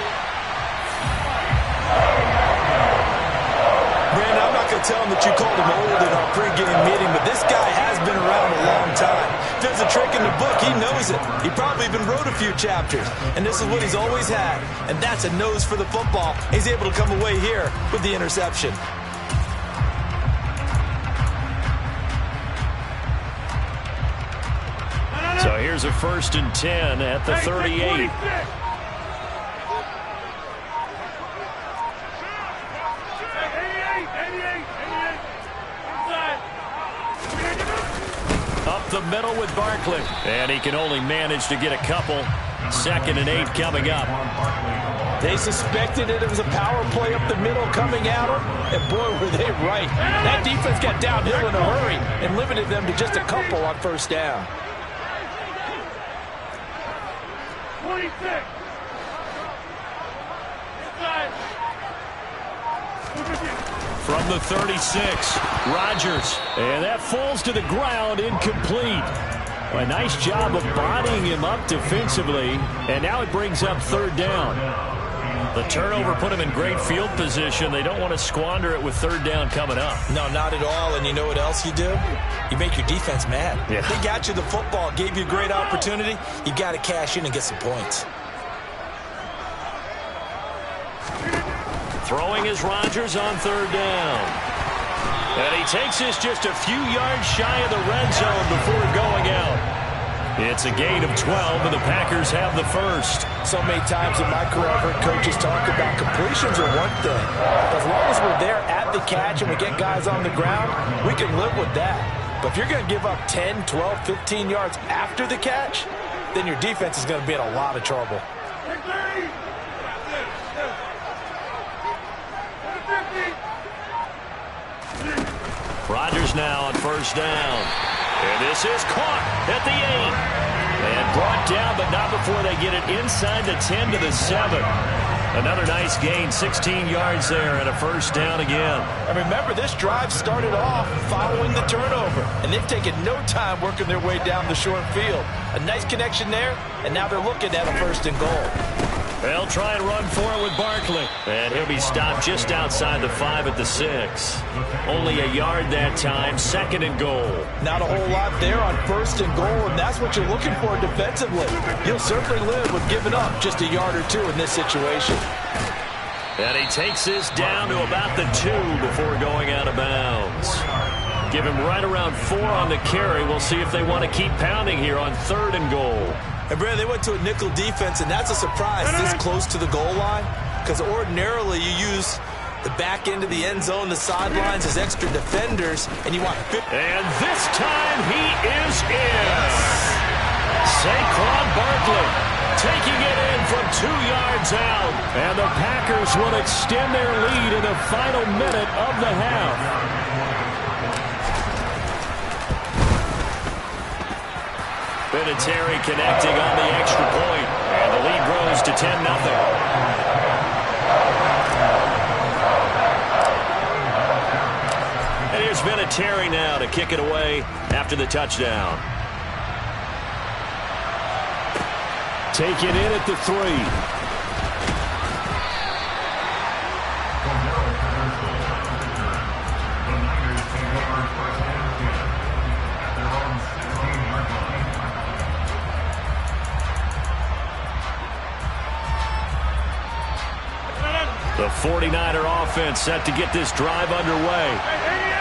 Brandon, I'm not going to tell him that you called him old in our pregame meeting, but this guy has been around a long time. If there's a trick in the book, he knows it. He probably even wrote a few chapters, and this is what he's always had, and that's a nose for the football. He's able to come away here with the interception. So here's a 1st and 10 at the 38. Up the middle with Barkley. And he can only manage to get a couple. 2nd and 8 coming up. They suspected it was a power play up the middle coming at them, and boy, were they right. That defense got downhill in a hurry and limited them to just a couple on 1st down. 26. From the 36, Rodgers. And that falls to the ground, incomplete. A nice job of bodying him up defensively. And now it brings up 3rd down. The turnover put him in great field position. They don't want to squander it with 3rd down coming up. No, not at all. And you know what else you do? You make your defense mad. Yeah. They got you the football, gave you a great opportunity. You got to cash in and get some points. Throwing is Rodgers on 3rd down. And he takes this just a few yards shy of the red zone before going out. It's a gain of 12, and the Packers have the first. So many times in my career, I've heard coaches talk about completions are one thing. As long as we're there at the catch and we get guys on the ground, we can live with that. But if you're going to give up 10, 12, 15 yards after the catch, then your defense is going to be in a lot of trouble. Rodgers now on 1st down. And this is caught at the 8. And brought down, but not before they get it inside the 10 to the 7. Another nice gain, 16 yards there, and a 1st down again. And remember, this drive started off following the turnover, and they've taken no time working their way down the short field. A nice connection there, and now they're looking at a 1st and goal. They'll try and run for it with Barkley. And he'll be stopped just outside the 5 at the 6. Only a yard that time, 2nd and goal. Not a whole lot there on 1st and goal, and that's what you're looking for defensively. You'll certainly live with giving up just a yard or 2 in this situation. And he takes this down to about the 2 before going out of bounds. Give him right around 4 on the carry. We'll see if they want to keep pounding here on 3rd and goal. And, Brad, they went to a nickel defense, and that's a surprise this close to the goal line, because ordinarily you use the back end of the end zone, the sidelines as extra defenders, and you want... And this time he is in. Saquon Barkley taking it in from 2 yards out. And the Packers will extend their lead in the final minute of the half. Vinatieri connecting on the extra point, and the lead grows to 10-0. And here's Vinatieri now to kick it away after the touchdown. Taken in at the 3. The 49er offense set to get this drive underway.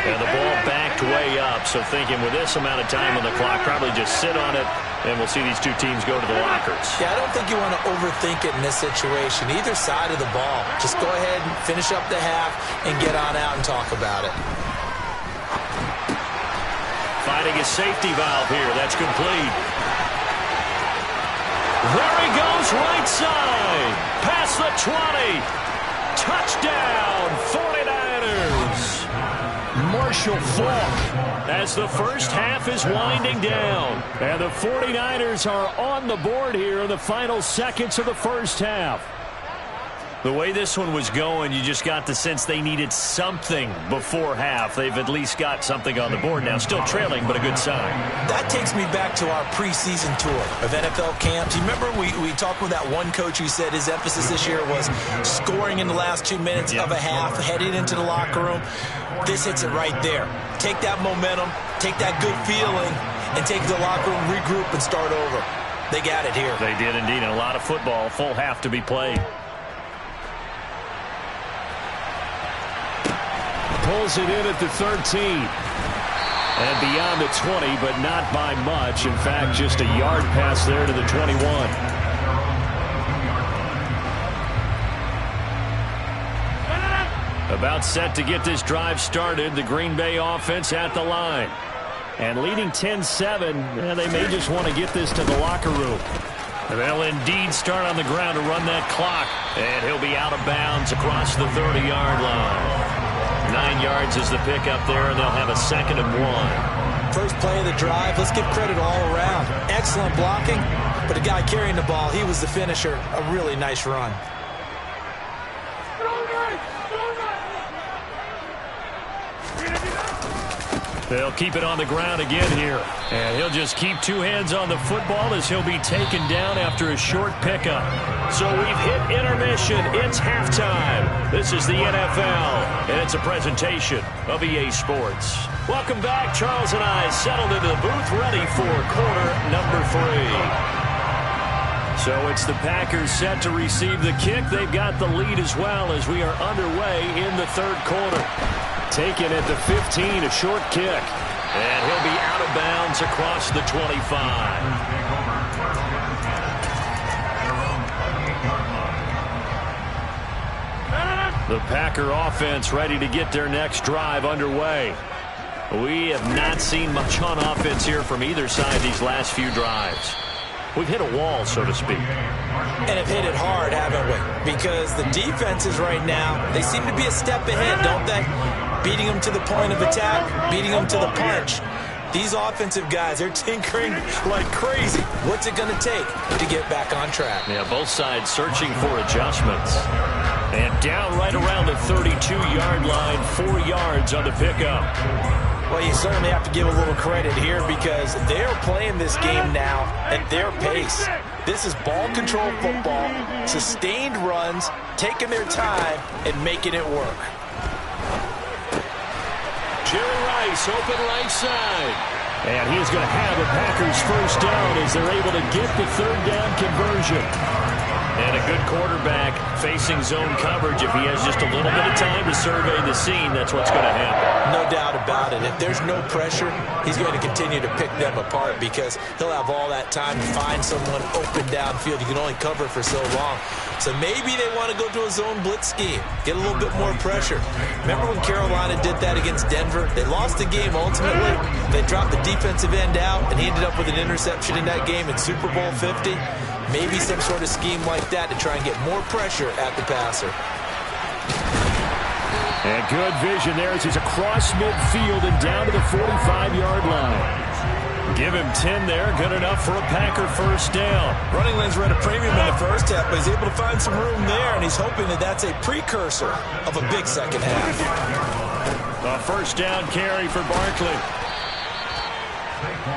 And the ball backed way up. So thinking with this amount of time on the clock, probably just sit on it, and we'll see these two teams go to the lockers. Yeah, I don't think you want to overthink it in this situation. Either side of the ball. Just go ahead and finish up the half and get on out and talk about it. Finding a safety valve here. That's complete. There he goes, right side. Past the 20. Touchdown, 49ers. Marshall Faulk as the first half is winding down. And the 49ers are on the board here in the final seconds of the first half. The way this one was going, you just got the sense they needed something before half. They've at least got something on the board now. Still trailing, but a good sign. That takes me back to our preseason tour of NFL camps. You remember we talked with that one coach who said his emphasis this year was scoring in the last 2 minutes of a half, heading into the locker room. This hits it right there. Take that momentum, take that good feeling, and take the locker room, regroup, and start over. They got it here. They did indeed. And a lot of football, full half to be played. Pulls it in at the 13. And beyond the 20, but not by much. In fact, just a yard pass there to the 21. About set to get this drive started. The Green Bay offense at the line. And leading 10-7, and they may just want to get this to the locker room. And they'll indeed start on the ground to run that clock. And he'll be out of bounds across the 30-yard line. 9 yards is the pickup there, and they'll have a 2nd and 1. First play of the drive, let's give credit all around. Excellent blocking, but the guy carrying the ball, he was the finisher. A really nice run. They'll keep it on the ground again here. And he'll just keep 2 hands on the football as he'll be taken down after a short pickup. So we've hit intermission. It's halftime. This is the NFL, and it's a presentation of EA Sports. Welcome back. Charles and I settled into the booth, ready for quarter number 3. So it's the Packers set to receive the kick. They've got the lead as well as we are underway in the third quarter. Taken at the 15, a short kick. And he'll be out of bounds across the 25. The Packer offense ready to get their next drive underway. We have not seen much on offense here from either side these last few drives. We've hit a wall, so to speak. And have hit it hard, haven't we? Because the defenses right now, they seem to be a step ahead, don't they? Beating them to the point of attack, beating them to the punch. These offensive guys, they're tinkering like crazy. What's it going to take to get back on track? Yeah, both sides searching for adjustments. And down right around the 32-yard line, 4 yards on the pickup. Well, you certainly have to give a little credit here because they're playing this game now at their pace. This is ball control football, sustained runs, taking their time and making it work. Jerry Rice, open right side. And he's going to have a Packers first down as they're able to get the third down conversion. And a good quarterback facing zone coverage. If he has just a little bit of time to survey the scene, that's what's going to happen. No doubt about it. If there's no pressure, he's going to continue to pick them apart because he'll have all that time to find someone open downfield. You can only cover for so long. So maybe they want to go to a zone blitz scheme, get a little bit more pressure. Remember when Carolina did that against Denver? They lost the game ultimately. They dropped the defensive end out, and he ended up with an interception in that game in Super Bowl 50. Maybe some sort of scheme like that to try and get more pressure at the passer. And good vision there as he's across midfield and down to the 45-yard line. Give him 10 there, good enough for a Packer first down. Running lanes were at a premium in the first half, but he's able to find some room there, and he's hoping that that's a precursor of a big second half. A first down carry for Barkley.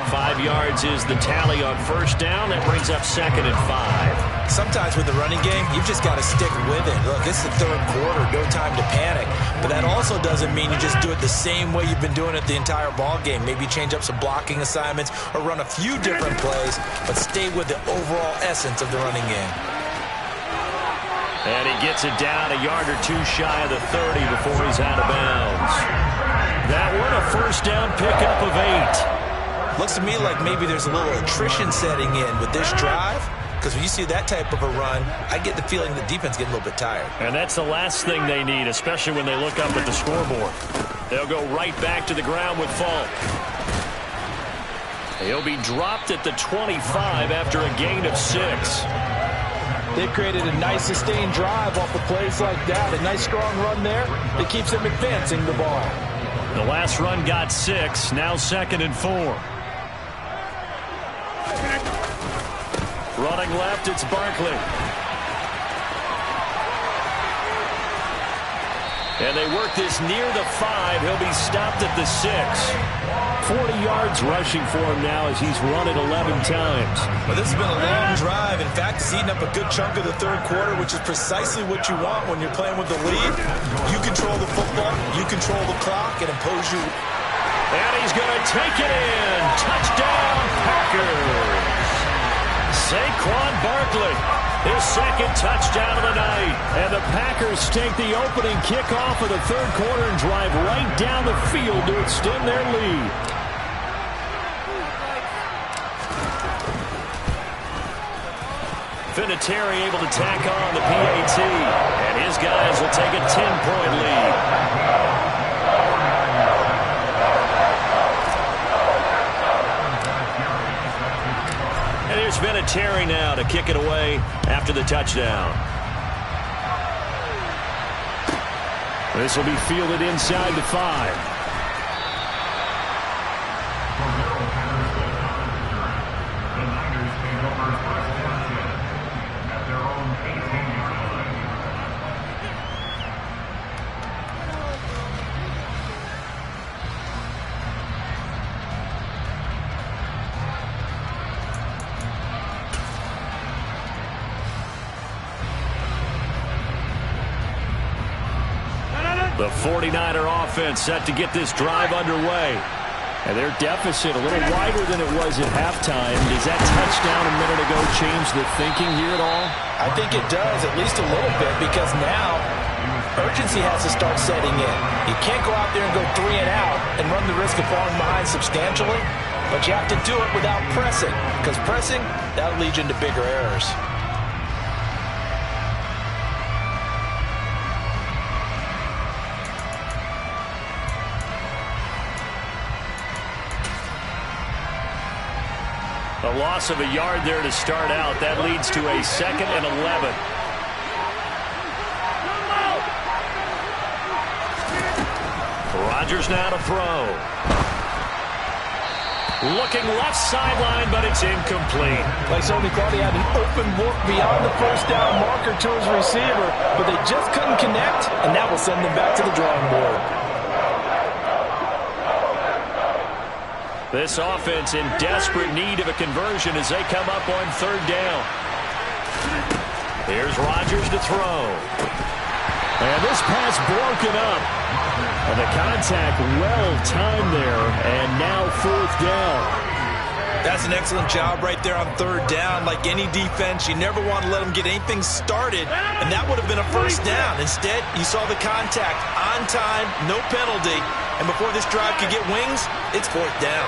5 yards is the tally on first down. That brings up 2nd and 5. Sometimes with the running game, you've just got to stick with it. Look, it's the third quarter, no time to panic. But that also doesn't mean you just do it the same way you've been doing it the entire ball game. Maybe change up some blocking assignments or run a few different plays, but stay with the overall essence of the running game. And he gets it down a yard or two shy of the 30 before he's out of bounds. That one a first down pickup of 8. Looks to me like maybe there's a little attrition setting in with this drive. Because when you see that type of a run, I get the feeling the defense getting a little bit tired. And that's the last thing they need, especially when they look up at the scoreboard. They'll go right back to the ground with Faulk. He'll be dropped at the 25 after a gain of 6. They've created a nice sustained drive off the plays like that. A nice strong run there that keeps them advancing the ball. The last run got 6. Now 2nd and 4. Running left, it's Barkley. And they work this near the 5. He'll be stopped at the 6. 40 yards rushing for him now as he's run it 11 times. Well, this has been a long drive. In fact, he's eaten up a good chunk of the third quarter, which is precisely what you want when you're playing with the lead. You control the football, you control the clock, and impose you. And he's going to take it in. Touchdown, Packers. Saquon Barkley, his 2nd touchdown of the night. And the Packers take the opening kickoff of the third quarter and drive right down the field to extend their lead. Vinatieri able to tack on the PAT. And his guys will take a 10-point lead. And here's Vinatieri now to kick it away after the touchdown. This will be fielded inside the 5. The 49er offense set to get this drive underway. And their deficit a little wider than it was at halftime. Does that touchdown a minute ago change the thinking here at all? I think it does, at least a little bit, because now urgency has to start setting in. You can't go out there and go 3 and out and run the risk of falling behind substantially, but you have to do it without pressing, because pressing, that leads you into bigger errors. A loss of a yard there to start out. That leads to a 2nd and 11. Rodgers now to throw. Looking left sideline, but it's incomplete. Like somebody thought he had an open look beyond the first down marker to his receiver, but they just couldn't connect, and that will send them back to the drawing board. This offense in desperate need of a conversion as they come up on 3rd down. Here's Rodgers to throw. And this pass broken up. And the contact well timed there. And now 4th down. That's an excellent job right there on 3rd down. Like any defense, you never want to let them get anything started. And that would have been a 1st down. Instead, you saw the contact on time, no penalty. And before this drive could get wings, it's 4th down.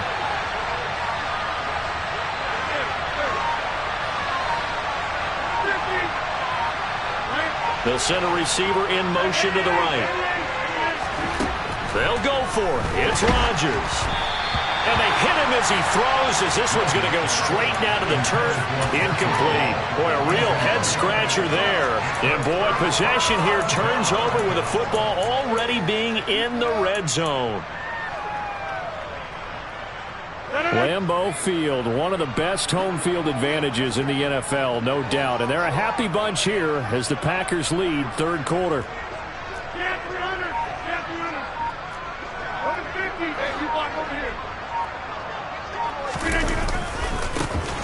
They'll send a receiver in motion to the right. They'll go for it. It's Rodgers. And they hit him as he throws, as this one's going to go straight down to the turf. Incomplete. Boy, a real head-scratcher there. And, boy, possession here turns over with the football already being in the red zone. Lambeau Field, one of the best home field advantages in the NFL, no doubt. And they're a happy bunch here as the Packers lead 3rd quarter.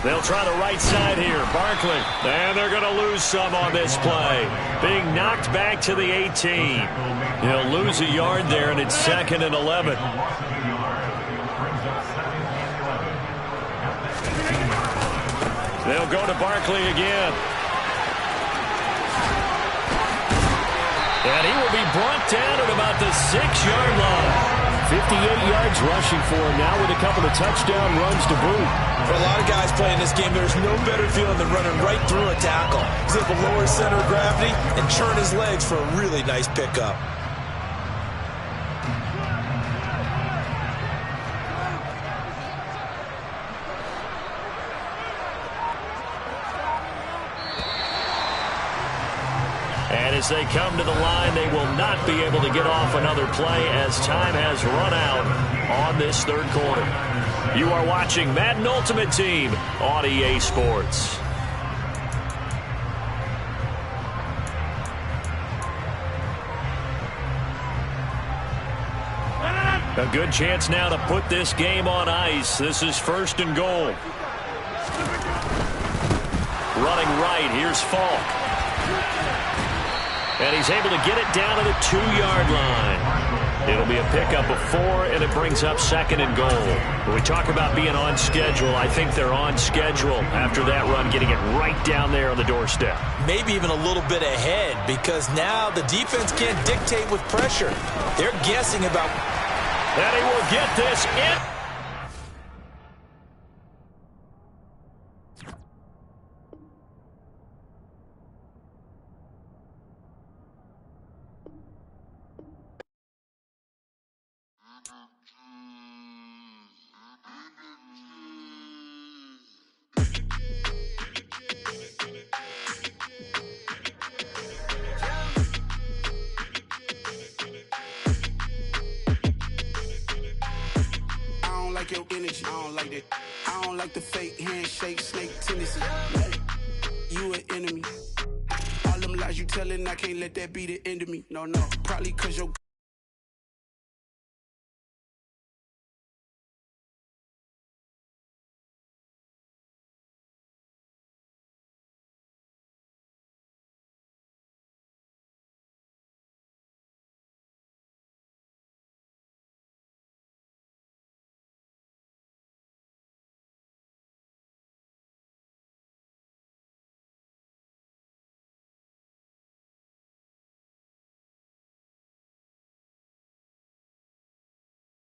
They'll try the right side here. Barkley. And they're going to lose some on this play. Being knocked back to the 18. He'll lose a yard there, and it's 2nd and 11. They'll go to Barkley again. And he will be brought down at about the 6-yard line. 58 yards rushing for him now with a couple of touchdown runs to boot. For a lot of guys playing this game, there's no better feeling than running right through a tackle. He's able to lower his center of gravity and churn his legs for a really nice pickup. As they come to the line, they will not be able to get off another play as time has run out on this third quarter. You are watching Madden Ultimate Team on EA Sports. A good chance now to put this game on ice. This is 1st and goal. Running right, here's Falk. And he's able to get it down to the 2-yard line. It'll be a pickup of 4, and it brings up 2nd and goal. When we talk about being on schedule, I think they're on schedule after that run, getting it right down there on the doorstep. Maybe even a little bit ahead, because now the defense can't dictate with pressure. They're guessing about... And he will get this in. Your energy, I don't like that. I don't like the fake handshake, snake tendency. You an enemy. All them lies you telling, I can't let that be the end of me. No, probably cause your